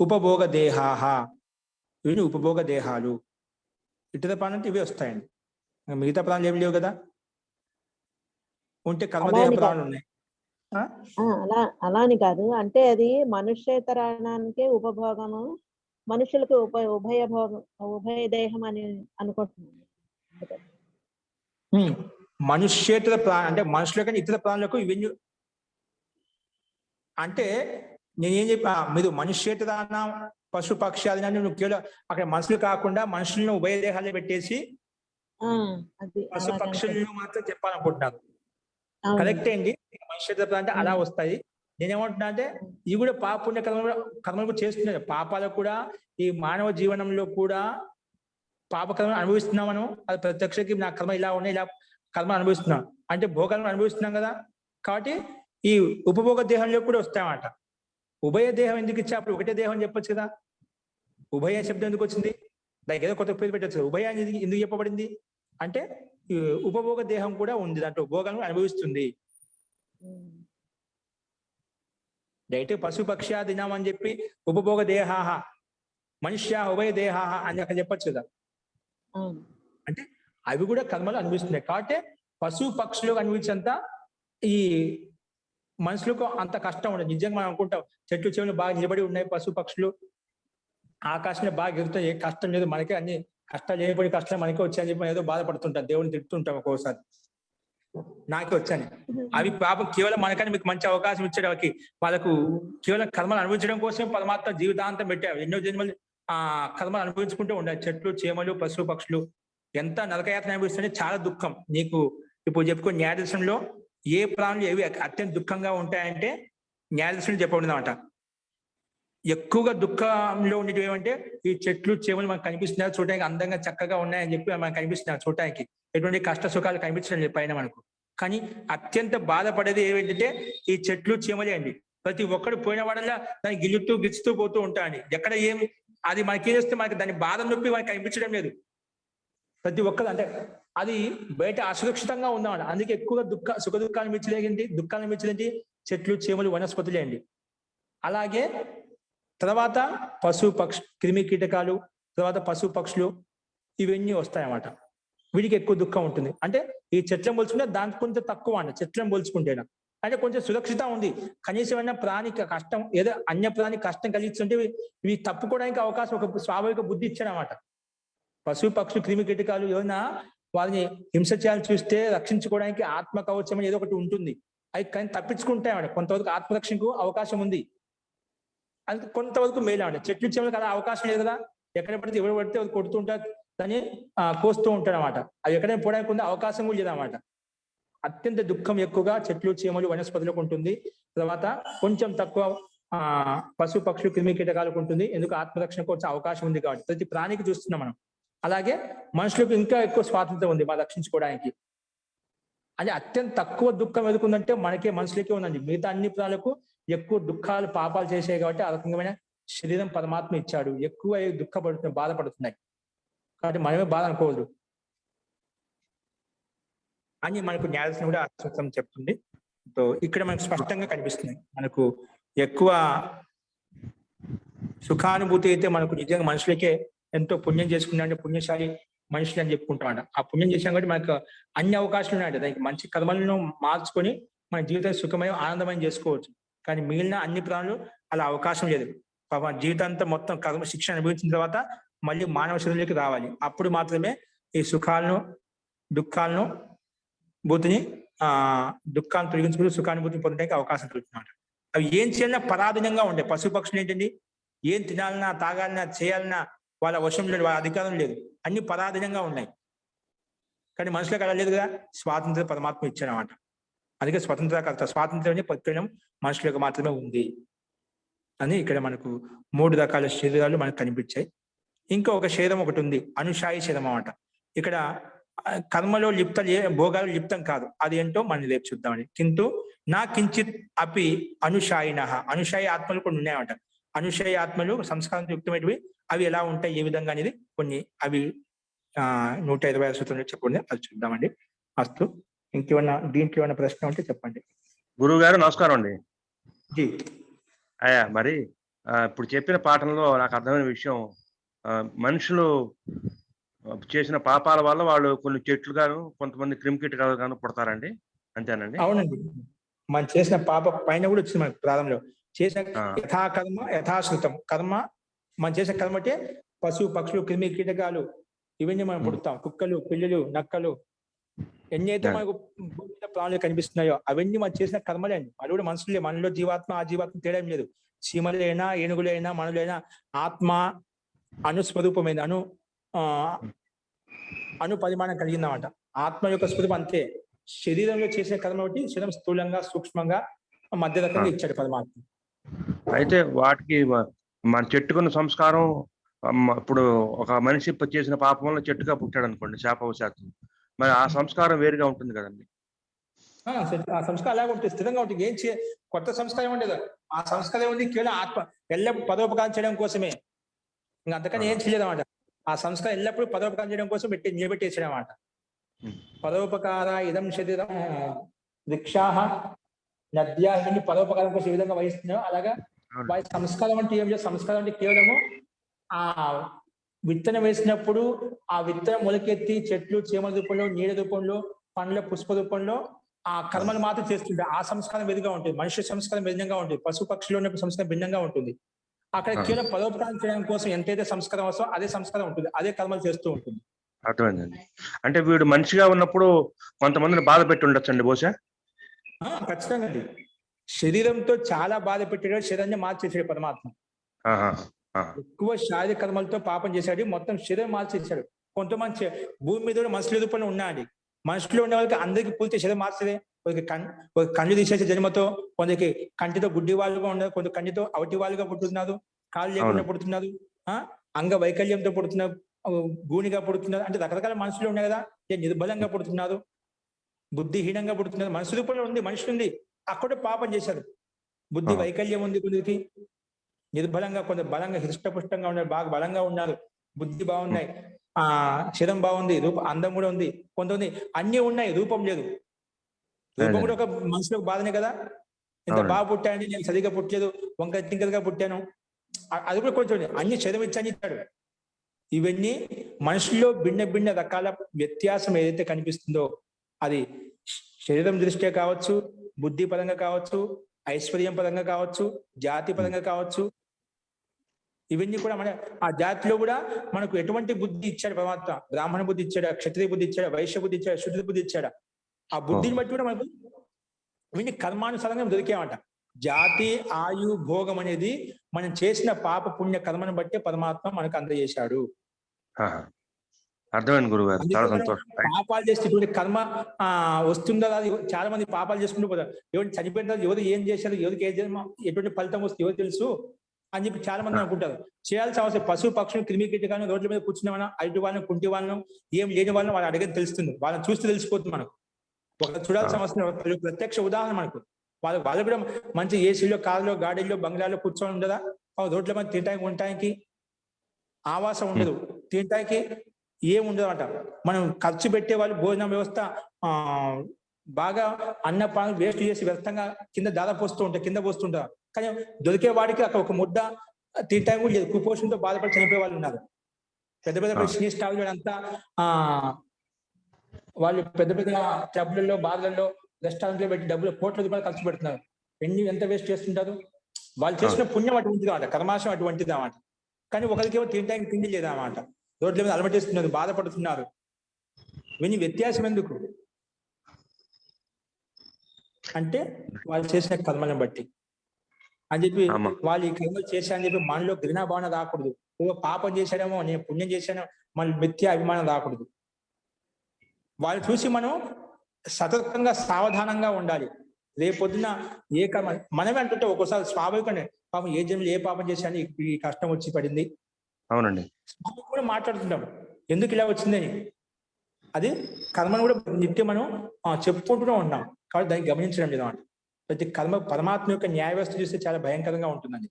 ఉపభోగ దేహాః, ఇవి ఉపభోగ దేహాలు. ఇతర ప్రాణులు అంటే ఇవే వస్తాయండి, మిగతా ప్రాణులు ఏమి లేవు కదా. ఉంటే కర్మదేహ ప్రాణులు ఉన్నాయి. అలాని కాదు, అంటే అది మనుష్యేతరాణానికి ఉపభోగము, మనుషులకు ఉభయ దేహం అని అనుకుంటున్నాను. మనుష్యేతర ప్రాణం అంటే మనుషుల కానీ ఇతర ప్రాణులకు ఇవన్నీ అంటే నేనేం చెప్పా, మీరు మనుష్యేతరాన పశు పక్షాది నువ్వు కేవలం అక్కడ మనుషులు కాకుండా మనుషులను ఉభయ దేహాలు పెట్టేసి పశు పక్షులను మాత్రం చెప్పాలనుకుంటున్నారు. కరెక్టే అండి, మనుష్యేతర ప్రాణం అంటే అలా వస్తాయి. నేనేమంటున్నా అంటే ఇవి కూడా పాపుణ్య కర్మలు కూడా చేస్తున్నాయి. పాపాలకు కూడా ఈ మానవ జీవనంలో కూడా పాప కర్మలు అనుభవిస్తున్నాం మనం. అది ప్రత్యక్షకి నా కర్మ ఇలా ఉన్నాయి, ఇలా కర్మ అనుభవిస్తున్నాం అంటే భోగాలను అనుభవిస్తున్నాం కదా. కాబట్టి ఈ ఉపభోగ దేహంలో కూడా వస్తాయన్నమాట. ఉభయ దేహం ఎందుకు ఇచ్చా? అప్పుడు ఒకటే దేహం చెప్పొచ్చు కదా. ఉభయ శబ్దం ఎందుకు వచ్చింది? దానికి ఏదో కొత్త పేరు పెట్టచ్చు. ఉభయ అనేది ఎందుకు చెప్పబడింది అంటే ఈ ఉపభోగ దేహం కూడా ఉంది, దాంట్లో భోగాలను అనుభవిస్తుంది. డైరెక్ట్ పశు పక్ష్యా దినం అని చెప్పి ఉపభోగ దేహాహ మనుష్య ఉభయ దేహాహ అని అక్కడ చెప్పచ్చు కదా. అంటే అవి కూడా కర్మలు అనుభవిస్తున్నాయి. కాబట్టి పశు పక్షులు అనుభవించేంత ఈ మనుషులకు అంత కష్టం ఉండదు. నిజంగా మనం అనుకుంటాం చెట్లు చెవులు బాగా నిలబడి ఉన్నాయి, పశు పక్షులు ఆకాశంలో బాగా ఎగురుతాయి, ఏ కష్టం లేదు మనకి, అన్ని కష్టాలు చేయబడి కష్టాలు మనకే వచ్చాయని చెప్పి ఏదో బాధపడుతుంటాం, దేవుని తిడుతుంటాం ఒక్కోసారి, నాకే వచ్చాను. అవి పాపం కేవలం మనకని మీకు మంచి అవకాశం ఇచ్చాడు. వాళ్ళకు కేవలం కర్మలు అనుభవించడం కోసం పరమాత్మ జీవితాంతం పెట్టారు. ఎన్నో జన్మలు కర్మలు అనుభవించుకుంటూ ఉండాలి. చెట్లు చేమలు పశు పక్షులు ఎంత నరకయాత్ర అనుభవిస్తుంటే చాలా దుఃఖం. నీకు ఇప్పుడు చెప్పుకుని న్యాయదర్శనంలో ఏ ప్రాణులు ఏవి అత్యంత దుఃఖంగా ఉంటాయంటే న్యాయదర్శనం చెప్పబడింది అనమాట. ఎక్కువగా దుఃఖంలో ఉండేవి ఏమంటే ఈ చెట్లు చేమలు మనకు కనిపిస్తున్నాయి, చూడడానికి అందంగా చక్కగా ఉన్నాయని చెప్పి మనకు కనిపిస్తున్నాయి, చూడటానికి ఎటువంటి కష్ట సుఖాలు కనిపించడం పైన మనకు. కానీ అత్యంత బాధపడేది ఏమిటంటే ఈ చెట్లు చేమలే అండి. ప్రతి ఒక్కడు పోయిన వాడల్లా దాన్ని గిచ్చుతూ పోతూ ఉంటాయండి. ఎక్కడ ఏమి అది మనకి ఏం చేస్తే మనకి దాని బాధ నొప్పి మనకి కనిపించడం లేదు. ప్రతి ఒక్కరు అంటే అది బయట అసురక్షితంగా ఉందన్నమాట. అందుకే ఎక్కువగా సుఖ దుఃఖాలు మించలేంటి, దుఃఖాలను మించలేంటి చెట్లు చేమలు వనస్పతులే అండి. అలాగే తర్వాత క్రిమి కీటకాలు, తర్వాత పశు పక్షులు ఇవన్నీ వస్తాయన్నమాట. వీడికి ఎక్కువ దుఃఖం ఉంటుంది. అంటే ఈ చెట్లను పోల్చుకుంటే దానికి కొంచెం తక్కువ అండి. చెట్లను పోల్చుకుంటేనా అంటే కొంచెం సురక్షిత ఉంది. కనీసమైన ప్రాణికి కష్టం, ఏదో అన్య ప్రాణికి కష్టం కలిగిస్తుంటే ఇవి తప్పుకోవడానికి అవకాశం ఒక స్వాభావిక బుద్ధి ఇచ్చాడనమాట. పశు పక్షులు క్రిమి కీటకాలు ఏమైనా వాళ్ళని హింస చేయాలని చూస్తే రక్షించుకోవడానికి ఆత్మ కవచం ఏదో ఒకటి ఉంటుంది. అవి కానీ తప్పించుకుంటాయన్నమాట. కొంతవరకు ఆత్మరక్షణకు అవకాశం ఉంది, అది కొంతవరకు మేలు అండి. చెట్లు చెమలు కదా అవకాశం లేదు కదా. ఎక్కడ పడితే ఎవరు పడితే అది కొడుతూ ఉంటారు, దాన్ని కోస్తూ ఉంటాడు అనమాట. అవి ఎక్కడైనా పోవడానికి ఉంది అవకాశం కూడా లేదన్నమాట. అత్యంత దుఃఖం ఎక్కువగా చెట్లు చేమలు వనస్పతులకు ఉంటుంది. తర్వాత కొంచెం తక్కువ పశు పక్షులు క్రిమి కీటకాలకు ఉంటుంది. ఎందుకు ఆత్మరక్షణకు వచ్చే అవకాశం ఉంది కాబట్టి ప్రతి ప్రాణికి చూస్తున్నాం మనం. అలాగే మనుషులకు ఇంకా ఎక్కువ స్వాతంత్రం ఉంది మనం రక్షించుకోవడానికి. అంటే అత్యంత తక్కువ దుఃఖం ఎదుకుందంటే మనకే మనుషులకే ఉందండి. మిగతా అన్ని ప్రాణులకు ఎక్కువ దుఃఖాలు పాపాలు చేసాయి కాబట్టి ఆ రకమైన శరీరం పరమాత్మ ఇచ్చాడు. ఎక్కువ దుఃఖపడుతున్నాయి, బాధపడుతున్నాయి. కాబట్టి మనమే బాధ అనుకోవద్దు అని మనకు న్యాయదర్శనం కూడా అర్థం చెప్తుంది. సో ఇక్కడ మనకు స్పష్టంగా కనిపిస్తుంది. మనకు ఎక్కువ సుఖానుభూతి అయితే మనకు నిజంగా మనుషులకే ఎంతో పుణ్యం చేసుకున్నాడు, పుణ్యశాలి మనుషులు అని చెప్పుకుంటామంట. ఆ పుణ్యం చేసాం కాబట్టి మనకు అన్ని అవకాశాలు ఉన్నాయంట. దానికి మంచి కర్మలను మార్చుకొని మన జీవితం సుఖమయం ఆనందమయం చేసుకోవచ్చు. కానీ మిగిలిన అన్ని ప్రాణులు అలా అవకాశం లేదు. జీవితాంతం మొత్తం కర్మ శిక్షణ అనుభవించిన తర్వాత మళ్ళీ మానవ శరీరంలోకి రావాలి. అప్పుడు మాత్రమే ఈ సుఖాలను దుఃఖాలను దుఃఖాన్ని తొలగించుకుంటూ సుఖానుభూతిని పొందడానికి అవకాశం కలుగుతున్నాడు. అవి ఏం చేయాలన్నా పరాధీనంగా ఉండే పశు పక్షులు ఏంటండి, ఏం తినాలన్నా తాగాలన్నా చేయాలన్నా వాళ్ళ వశం లేదు, వాళ్ళ అధికారం లేదు, అన్ని పరాధీనంగా ఉన్నాయి. కానీ మనుషులకు అలా లేదు కదా, స్వాతంత్ర పరమాత్మ ఇచ్చాడనమాట. అందుకే స్వాతంత్రం ప్రత్యేకం మనుషులకు మాత్రమే ఉంది అని ఇక్కడ మనకు 3 రకాల శరీరాలు మనకు కనిపించాయి. ఇంకా ఒక శరీరం ఒకటి ఉంది, అనుషాయి శరీరం అన్నమాట. ఇక్కడ కర్మలో భోగాలు లిప్తం కాదు, అది ఏంటో మనం రేపు చూద్దామని. కింటూ నా కించిత్ అపి అనుషాయిన, అనుషాయి ఆత్మలు కొన్ని ఉన్నాయన్నమాట. అనుషాయి ఆత్మలు సంస్కారం యుక్తమైనవి. అవి ఎలా ఉంటాయి, ఏ విధంగా అనేది కొన్ని అవి 126 సూత్రంలో చెప్పండి, అది చూద్దామండి. అస్తు. ఇంకేమన్నా దీంట్లో ఏమైనా ప్రశ్న ఉంటే చెప్పండి. గురువు గారు నమస్కారం అండి. జీ అయ్యా, మరి ఇప్పుడు చెప్పిన పాఠంలో నాకు అర్థమైన విషయం, మనుషులు చేసిన పాపాల వల్ల వాళ్ళు కొన్ని చెట్లు గాను కొంతమంది క్రిమికీటకాలు గాను పుడతారండి, అంతేనండి? అవునండి. మనం చేసిన పాప పైన కూడా వచ్చింది మనకు ప్రారంభంలో. చేసిన యథాకర్మ యథాశ్రుతం. కర్మ మనం చేసిన కర్మ అంటే పశువు పక్షులు క్రిమి కీటకాలు ఇవన్నీ మనం పుడతాం. కుక్కలు పిల్లులు నక్కలు ఎన్ని అయితే మనకు ప్రాణులు కనిపిస్తున్నాయో అవన్నీ మనం చేసిన కర్మలే అండి. వాళ్ళు కూడా మనుషులే, మనలో జీవాత్మ ఆ జీవాత్మ తేడా ఏం లేదు. చీమలైనా ఏనుగులైనా మనులైనా ఆత్మ అనుస్వరూపమైన అను పరిమాణం కలిగిందన్నమాట. ఆత్మ యొక్క స్వరూపం అంతే. శరీరంలో చేసిన కర్మ బట్టి శరీరం స్థూలంగా సూక్ష్మంగా మధ్య రకంగా ఇచ్చాడు పరమాత్మ. అయితే వాటికి మన చెట్టుకున్న సంస్కారం, ఇప్పుడు ఒక మనిషి చేసిన పాపం వల్ల చెట్టుగా పుట్టాడు అనుకోండి శాపవశాత్తు, మరి ఆ సంస్కారం వేరుగా ఉంటుంది కదండి? ఆ సంస్కారం అలాగే ఉంటుంది, స్థిరంగా ఉంటుంది. కొత్త సంస్కారం ఉండేది. ఆ సంస్కారం ఉంది కేవలం ఆత్మ ఎల్లప్పుడు పదోపకారం చేయడం కోసమే, ఇంకా అంతకని ఏం చేయలేదు అన్నమాట. ఆ సంస్కారం ఎల్లప్పుడూ పదోపకారం చేయడం కోసం నిలబెట్టేసాడు అన్నమాట. పరోపకార ఇదం శరీరం వృక్షాహ నద్యా, ఇవన్నీ పరోపకారం కోసం ఏ విధంగా వహిస్తున్నాయో అలాగా వారి సంస్కారం అంటే ఏం లేదు. సంస్కారం అంటే కేవలము ఆ విత్తనం వేసినప్పుడు ఆ విత్తనం మొలకెత్తి చెట్లు చేమల రూపంలో, నీడ రూపంలో, పండ్ల పుష్ప రూపంలో ఆ కర్మలు మాత్రం చేస్తుంటాయి. ఆ సంస్కారం విధిగా ఉంటుంది. మనుష్య సంస్కారం భిన్నంగా ఉంటుంది. పశు పక్షులు ఉన్న సంస్కారం భిన్నంగా ఉంటుంది. అక్కడ కేవలం పరోపకారం చేయడం కోసం ఎంతైతే సంస్కారం అవసరం అదే సంస్కారం ఉంటుంది, అదే కర్మలు చేస్తూ ఉంటుంది. అర్థమైందండి. అంటే వీడు మనిషిగా ఉన్నప్పుడు కొంతమందిని బాధ పెట్టి ఉండొచ్చండి బహుశా? ఖచ్చితంగా అండి. శరీరంతో చాలా బాధ పెట్టాడు, శరీరాన్ని మార్చేసాడు పరమాత్మ. ఎక్కువ శారీరక కర్మలతో పాపం చేశాడు, మొత్తం శరీరం మార్చేసాడు. కొంతమంది భూమి మీద మనుషుల రూపంలో ఉన్నాడు. మనుషులు ఉండే వాళ్ళకి అందరికి పూర్తి శరీరం మార్చదే. ఒక కళ్ళు తీసేసే జన్మతో, కొందరికి కంటితో గుడ్డి వాళ్ళుగా ఉన్నారు, కొంత కంటితో అవటి వాళ్ళుగా పుట్టుతున్నారు, కాళ్ళు లేకుండా పుడుతున్నారు, అంగ వైకల్యంతో పుడుతున్నారు, గూనిగా పుడుతున్నారు. అంటే రకరకాల మనుషులు ఉన్నాయి కదా. నిర్బలంగా పుడుతున్నారు, బుద్ధిహీనంగా పుడుతున్నారు. మనుషుల రూపంలో ఉంది, మనుషులు ఉంది, అక్కడ పాపం చేశారు. బుద్ధి వైకల్యం ఉంది, కొందరికి నిర్బలంగా, కొందరు బలంగా హృష్టపుష్టంగా ఉన్నారు, బాగా బలంగా ఉన్నారు, బుద్ధి బాగున్నాయి, శరీరం బాగుంది, అందం కూడా ఉంది. కొంతమంది అన్ని ఉన్నాయి, రూపం లేదు. రూపం కూడా ఒక మనుషులకు బాధనే కదా. ఇంత బాగా పుట్టానండి, నేను సరిగా పుట్టలేదు, వంక తింకలుగా పుట్టాను, అది కూడా కొంచెం అన్ని శరీరం ఇచ్చి ఇచ్చాడు. ఇవన్నీ మనుషుల్లో భిన్న భిన్న రకాల వ్యత్యాసం ఏదైతే కనిపిస్తుందో అది శరీరం దృష్ట్యా కావచ్చు, బుద్ధి పరంగా కావచ్చు, ఐశ్వర్యం పరంగా కావచ్చు, జాతి పరంగా కావచ్చు. ఇవన్నీ కూడా మన ఆ జాతిలో కూడా మనకు ఎటువంటి బుద్ధి ఇచ్చాడు పరమాత్మ. బ్రాహ్మణ బుద్ధి ఇచ్చాడా, క్షత్రియ బుద్ధి ఇచ్చాడా, వైశ్య బుద్ధి ఇచ్చాడా, శుద్ధ బుద్ధి ఇచ్చాడా. ఆ బుద్ధిని బట్టి కూడా మనకు ఇవన్నీ కర్మానుసారంగా దొరికామంట. జాతి ఆయు భోగం అనేది మనం చేసిన పాప పుణ్య కర్మను బట్టి పరమాత్మ మనకు అందజేశాడు. అర్థమైంది గురువు గారు, చాలా సంతోషం. పాపాలు చేసేటువంటి కర్మ వస్తుందా, చాలా మంది పాపాలు చేసుకుంటూ పోతారు. ఎవరు చనిపోయిన తర్వాత ఎవరు ఏం చేశారు, ఎవరికి ఎటువంటి ఫలితం వస్తుంది ఎవరు తెలుసు అని చెప్పి చాలా మంది అనుకుంటారు. చేయాల్సిన అవసరం పశువు పక్షులు క్రిమి కీటకాలను రోడ్ల మీద కూర్చున్న వాళ్ళం, అరటి వాళ్ళని, కుంటి వాళ్ళను, ఏం లేని వాళ్ళని వాళ్ళు అడిగేది తెలుస్తుంది. వాళ్ళని చూస్తే తెలిసిపోతుంది మనకు. ఒక చూడాల్సిన అవసరం ప్రత్యక్ష ఉదాహరణ మనకు. వాళ్ళు కూడా మంచి ఏసీలో, కార్లో, గాడీల్లో, బంగ్లాలో కూర్చొని ఉండదా. రోడ్ల మీద తినటానికి ఉండటానికి ఆవాసం ఉండదు, తినటానికి ఏం ఉండదు అంట. మనం ఖర్చు పెట్టే వాళ్ళు భోజన వ్యవస్థ బాగా అన్నపానం వేస్ట్ చేసి వ్యర్థంగా కింద దాదాపు పోస్తూ ఉంటారు, కింద పోస్తుంటారు. కానీ దొరికే వాడికి అక్కడ ఒక ముద్ద తినటానికి కూడా లేదు. కుపోషణతో బాధపడి చనిపోయే వాళ్ళు ఉన్నారు. పెద్ద పెద్ద సినీ స్టార్లు అంతా వాళ్ళు పెద్ద పెద్ద క్లబ్లలో, బార్లలో, రెస్టారెంట్లో పెట్టి డబ్బులు కోట్ల రూపాయలు ఖర్చు పెడుతున్నారు. ఎంత వేస్ట్ చేస్తుంటారు. వాళ్ళు చేసిన పుణ్యం అటువంటిది అన్నమాట, కర్మాశం అటువంటిది అన్నమాట. కానీ ఒకరికేమో తినడానికి తిండి లేదా అన్నమాట. రోడ్ల మీద అలమటిస్తున్నారు, బాధపడుతున్నారు. ఇవన్నీ వ్యత్యాసం ఎందుకు అంటే వాళ్ళు చేసిన కర్మలను బట్టి అని చెప్పి వాళ్ళు ఈ కర్మలు చేశారని చెప్పి మనలో ఘృణాభావన రాకూడదు. పాపం చేశాడేమో, నేను పుణ్యం చేశాను, మన మిథ్య అభిమానం రాకూడదు. వాళ్ళు చూసి మనం సతర్కంగా సావధానంగా ఉండాలి. రేపొద్దున ఏ కర్మ మనమే అంటుంటే ఒక్కోసారి స్వాభావికంగా పాపం ఏ జన్మలో ఏ పాపం చేశాను ఈ కష్టం వచ్చి పడింది. అవునండి. కూడా మాట్లాడుతుంటాం ఎందుకు ఇలా వచ్చిందని. అది కర్మను కూడా నిత్యం మనం చెప్పుకుంటూనే ఉంటాం. కాబట్టి దాన్ని గమనించడం లేదన్నమాట. ప్రతి కర్మ పరమాత్మ యొక్క న్యాయ వ్యవస్థ చూస్తే చాలా భయంకరంగా ఉంటుందండి.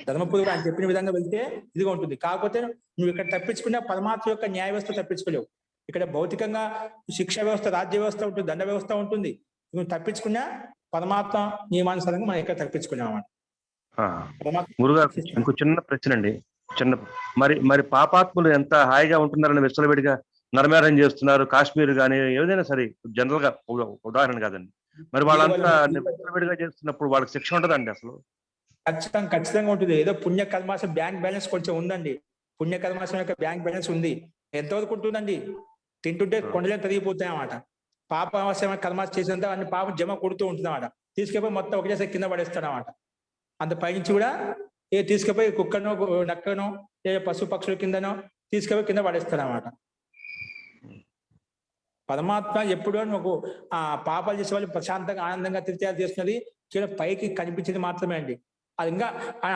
ధర్మపురుడు ఆయన చెప్పిన విధంగా వెళ్తే ఇదిగా ఉంటుంది. కాకపోతే నువ్వు ఇక్కడ తప్పించుకున్నా పరమాత్మ యొక్క న్యాయ వ్యవస్థ తప్పించుకోలేవు. ఇక్కడ భౌతికంగా శిక్షా వ్యవస్థ, రాజ్య వ్యవస్థ ఉంటుంది, దండ వ్యవస్థ ఉంటుంది. నువ్వు తప్పించుకున్నా పరమాత్మ నియమానుసారంగా మనం ఎక్కడ తప్పించుకున్నామన్నమాట. గురుగారు ఇంకో చిన్న ప్రశ్న అండి. మరి పాపాత్ములు ఎంత హాయిగా ఉంటున్నారని విచ్చలవిడిగా నరమేరం చేస్తున్నారు. కాశ్మీర్ కానీ ఏదైనా సరే, జనరల్ గా ఉదాహరణ కాదండి. మరి వాళ్ళంతా విచ్చలవిడిగా చేస్తున్నప్పుడు వాళ్ళకి శిక్ష ఉంటదండి అసలు? ఖచ్చితంగా ఉంటుంది. ఏదో పుణ్య కర్మాసం బ్యాంక్ బ్యాలెన్స్ కొంచెం ఉందండి. పుణ్య కర్మాసం యొక్క బ్యాంక్ బ్యాలెన్స్ ఉంది. ఎంతవరకు ఉంటుందండి? తింటుంటే కొండలే తరిగిపోతాయి అన్నమాట. పాప కర్మాసం చేసినంత అన్ని పాపం జమ కొడుతూ ఉంటుంది అన్నమాట. తీసుకెళ్ళి మొత్తం ఒకటేసారి కింద పడేస్తాడు అన్నమాట. అంత పైనుంచి కూడా తీసుకుపోయి కుక్కనో నక్కనో పశు పక్షుల కిందనో తీసుకుపోయి కింద పడేస్తాడు అన్నమాట. పరమాత్మ ఎప్పుడో నువ్వు ఆ పాపాలు చేసే వాళ్ళు ప్రశాంతంగా ఆనందంగా తీర్థయాత్ర చేస్తున్నది కేవలం పైకి కనిపించేది మాత్రమే అండి. అది ఇంకా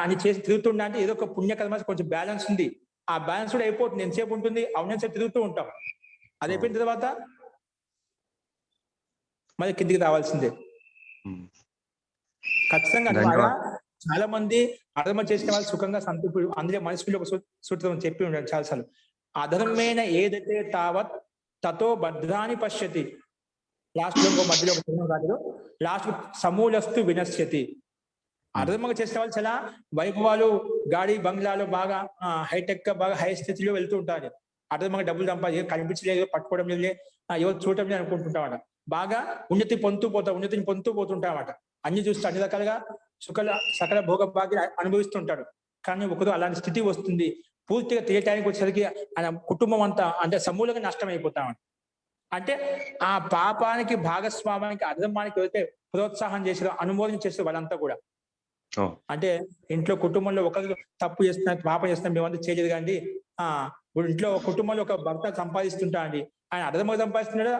అని చేసి తిరుగుతుండే అంటే ఏదో ఒక పుణ్యకర్మ కొంచెం బ్యాలెన్స్ ఉంది. ఆ బ్యాలెన్స్ కూడా అయిపోతుంది. ఎంతసేపు ఉంటుంది? అవునంతసేపు తిరుగుతూ ఉంటాం. అది అయిపోయిన తర్వాత మళ్ళీ కిందికి రావాల్సిందే. ఖచ్చితంగా చాలా మంది అధర్మం చేసిన వాళ్ళు సుఖంగా సంతృప్తి. అందులో మనసులో ఒక సూత్రం చెప్పి ఉండాలి చాలాసార్లు. అధర్మేణ ఏదైతే తావత్ తతో భద్రాన్ని పశ్యతి. లాస్ట్ లో మధ్యలో ఒక కాదు, లాస్ట్ సమూలస్తు వినశ్యతి. అధర్మంగా చేసిన వాళ్ళు చాలా వైభవాలు, గాడి బంగ్లాలు బాగా హైటెక్ గా బాగా హై స్థితిలో వెళ్తూ ఉంటారు. అధర్మంగా డబ్బులు సంపాదించి కనిపించలేదు, పట్టుకోవడం లేదు, ఎవరు చూడటం లేదు అనుకుంటుంటామట. బాగా ఉన్నతిని పొందుతూ పోతుంటామట. అన్ని చూస్తూ అన్ని రకాలుగా సకల భోగ భాగ్యాలు అనుభవిస్తుంటాడు. కానీ ఒకరు అలాంటి స్థితి వస్తుంది, పూర్తిగా తీయటానికి వచ్చేసరికి ఆయన కుటుంబం అంతా అంటే సమూలంగా నష్టం అయిపోతామట. అంటే ఆ పాపానికి భాగస్వామానికి అధర్మానికి వెళ్తే ప్రోత్సాహం చేసారు, అనుమోదన చేసారు వాళ్ళంతా కూడా. అంటే ఇంట్లో కుటుంబంలో ఒకరు తప్పు చేస్తున్నారు, పాపం చేస్తున్నారు, మేమంతా చేయలేదు కానీ ఇంట్లో కుటుంబంలో ఒక భర్త సంపాదిస్తుంటా అండి, ఆయన అధర్మంగా సంపాదిస్తున్నాడా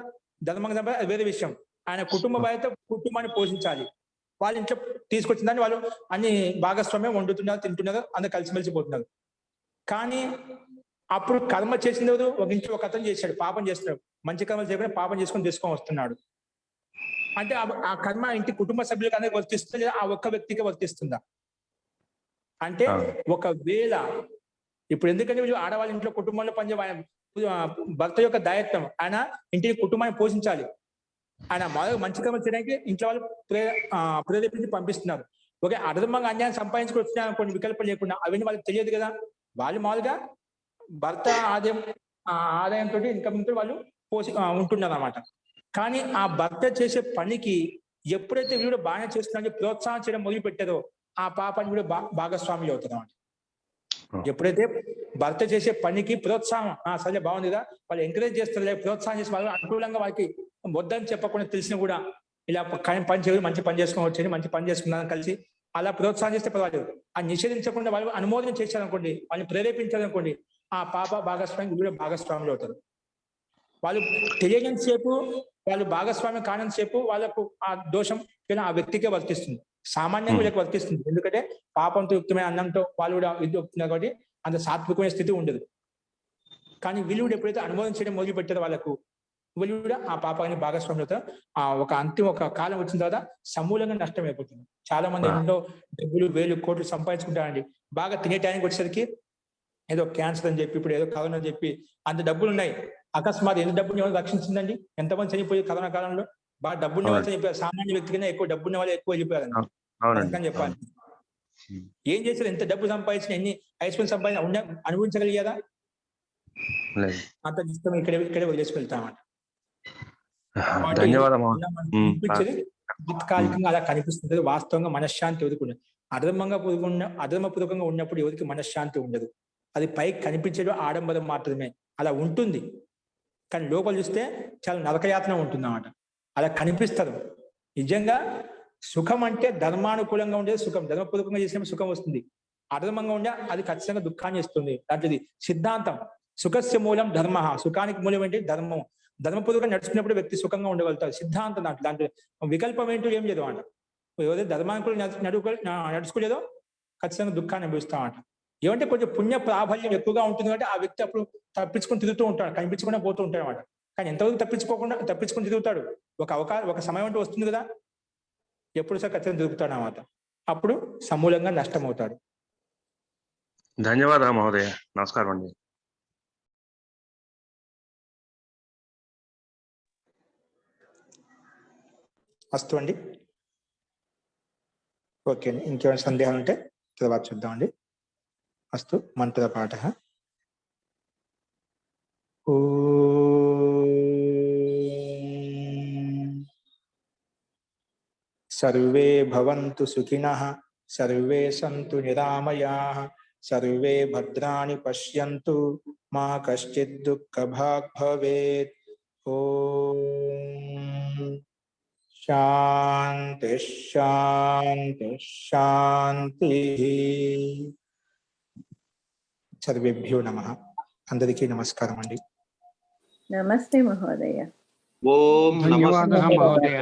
ధర్మంగా సంపాది వేరే విషయం. ఆయన కుటుంబ బాధ్యత కుటుంబాన్ని పోషించాలి. వాళ్ళ ఇంట్లో తీసుకొచ్చిన దాన్ని వాళ్ళు అన్ని భాగస్వామ్యం వండుతున్నారు, తింటున్నారు, అందరు కలిసిమెలిసిపోతున్నారు. కానీ అప్పుడు కర్మ చేసిన ఒక ఇంట్లో ఒక అతను చేశాడు, పాపం చేస్తున్నాడు, మంచి కర్మలు చేయకుండా పాపం తీసుకొని వస్తున్నాడు. అంటే ఆ కర్మ ఇంటి కుటుంబ సభ్యులకు అందరికి వర్తిస్తుందా లేదా ఆ ఒక్క వ్యక్తికి వర్తిస్తుందా? అంటే ఒకవేళ ఇప్పుడు ఎందుకంటే ఆడవాళ్ళ ఇంట్లో కుటుంబంలో పనిచేయ భర్త యొక్క దాయత్వం, ఆయన ఇంటిని కుటుంబాన్ని పోషించాలి. ఆయన మంచి కర్మ చేయడానికి ఇంట్లో వాళ్ళు ప్రేరేపించి పంపిస్తున్నారు. ఓకే, అధర్మంగా అన్యాయం సంపాదించుకొని వచ్చిన కొన్ని వికల్పం లేకుండా అవన్నీ వాళ్ళకి తెలియదు కదా. వాళ్ళు మామూలుగా భర్త ఆదాయంతో ఇన్కమ్ తో వాళ్ళు ఉంటున్నారు అన్నమాట. కానీ ఆ భర్త చేసే పనికి ఎప్పుడైతే వీడు బాగా చేస్తున్నారని ప్రోత్సాహం చేయడం మొదలు పెట్టారో ఆ పాపాన్ని కూడా భాగస్వాములు అవుతుంది అన్నమాట. ఎప్పుడైతే భర్త చేసే పనికి ప్రోత్సాహం సరే బాగుందిగా వాళ్ళు ఎంకరేజ్ చేస్తారు, ప్రోత్సాహం చేసి వాళ్ళు అనుకూలంగా వాళ్ళకి వద్దని చెప్పకుండా తెలిసిన కూడా ఇలా పని చేయదు, మంచి పని చేసుకొని వచ్చేది, మంచి పని చేసుకున్నారని కలిసి అలా ప్రోత్సాహం చేస్తే పర్వాలేదు. ఆ నిషేధించకుండా వాళ్ళు అనుమోదన చేశారనుకోండి, వాళ్ళని ప్రేరేపించారనుకోండి, ఆ పాప భాగస్వామి వీళ్ళు భాగస్వాములు అవుతారు. వాళ్ళు తెలియని సేపు, వాళ్ళు భాగస్వామ్యం కానంత సేపు వాళ్ళకు ఆ దోషం ఆ వ్యక్తికే వర్తిస్తుంది, సామాన్యంగా వీళ్ళకి వర్తిస్తుంది. ఎందుకంటే పాపంతో యుక్తమైన అన్నంతో వాళ్ళు కూడా విద్యుక్తున్నారు కాబట్టి అంత సాత్వికమైన స్థితి ఉండదు. కానీ వీళ్ళు కూడా ఎప్పుడైతే అనుమోదన చేయడం మొదలు పెట్టారో వాళ్ళకు వీళ్ళు కూడా ఆ పాపాన్ని భాగస్వామ్యం అవుతారు. ఒక కాలం వచ్చిన తర్వాత సమూలంగా నష్టం అయిపోతుంది. చాలా మంది ఇంట్లో డబ్బులు వేలు కోట్లు సంపాదించుకుంటారండి, బాగా తినే టైంకి వచ్చేసరికి ఏదో క్యాన్సర్ అని చెప్పి, ఇప్పుడు ఏదో కరోనా అని చెప్పి అంత డబ్బులు ఉన్నాయి. అకస్మాత్ ఎంత డబ్బుని ఎవరు రక్షించిందండి? ఎంతమంది చనిపోయి కరోనా కాలంలో బాగా డబ్బున్న వాళ్ళు చనిపోయారు. సామాన్య వ్యక్తి కన్నా ఎక్కువ డబ్బున్న వాళ్ళు ఎక్కువ వెళ్ళిపోయారు చెప్పాలి. ఏం చేశారు? ఎంత డబ్బు సంపాదించిన, ఎన్ని ఐశ్వర్యం సంపాదించిన అనుభవించగలిగారా? అంత ఇష్టం ఇక్కడే వదిలేసి వెళ్తామంట. తాత్కాలికంగా అలా కనిపిస్తుంది, వాస్తవంగా మనశ్శాంతి ఎదుర్కొంది. అధర్మపూర్వకంగా ఉన్నప్పుడు ఎవరికి మనశ్శాంతి ఉండదు. అది పైకి కనిపించడం ఆడంబరం మాత్రమే, అలా ఉంటుంది. కానీ లోపల చూస్తే చాలా నరకయాతన ఉంటుంది అన్నమాట. అలా కనిపిస్తారు. నిజంగా సుఖం అంటే ధర్మానుకూలంగా ఉండేది సుఖం, ధర్మపూర్వకంగా చేసినప్పుడు సుఖం వస్తుంది. అధర్మంగా ఉండే అది ఖచ్చితంగా దుఃఖాన్ని ఇస్తుంది. దాంట్లో సిద్ధాంతం సుఖస్య మూలం ధర్మ, సుఖానికి మూలం ఏంటి ధర్మం. ధర్మపూర్వకంగా నడుచుకున్నప్పుడు వ్యక్తి సుఖంగా ఉండగలుగుతాడు. సిద్ధాంతం దాంట్లో వికల్పం ఏంటో ఏం లేదు అంట. ఎవరైతే ధర్మానికి నడుచుకోలేదో ఖచ్చితంగా దుఃఖాన్ని అనుభవిస్తామంట. ఏమంటే కొంచెం పుణ్య ప్రాబల్యం ఎక్కువగా ఉంటుంది కాబట్టి ఆ వ్యక్తి అప్పుడు తప్పించుకొని తిరుగుతూ ఉంటాడు, కనిపించకుండా పోతూ ఉంటాడు అనమాట. కానీ ఎంతవరకు తప్పించుకొని తిరుగుతాడు. ఒక సమయం అంటూ వస్తుంది కదా, ఎప్పుడు సార్ ఖచ్చితంగా తిరుగుతాడు అన్నమాట. అప్పుడు సమూలంగా నష్టం అవుతాడు. ధన్యవాదాలు మహోదయ. నమస్కారం అండి. అస్తు అండి. ఓకే అండి, ఇంకేమైనా సందేహాలు ఉంటే తర్వాత చూద్దామండి. అస్తు మంత్ర పాఠ. సర్వే భవంతు సుఖినః, సర్వే సంతు నిరామయాః, సర్వే భద్రాణి పశ్యంతు, మా కశ్చిత్ దుఃఖభాగ్ భవేత్. ఓం శాంతి శాంతి శాంతి. సర్వేభ్యో నమః. అందరికీ నమస్కారం అండి. నమస్తే మహోదయ. ఓం నమస్తే ధన్యవాదాः మहोदय.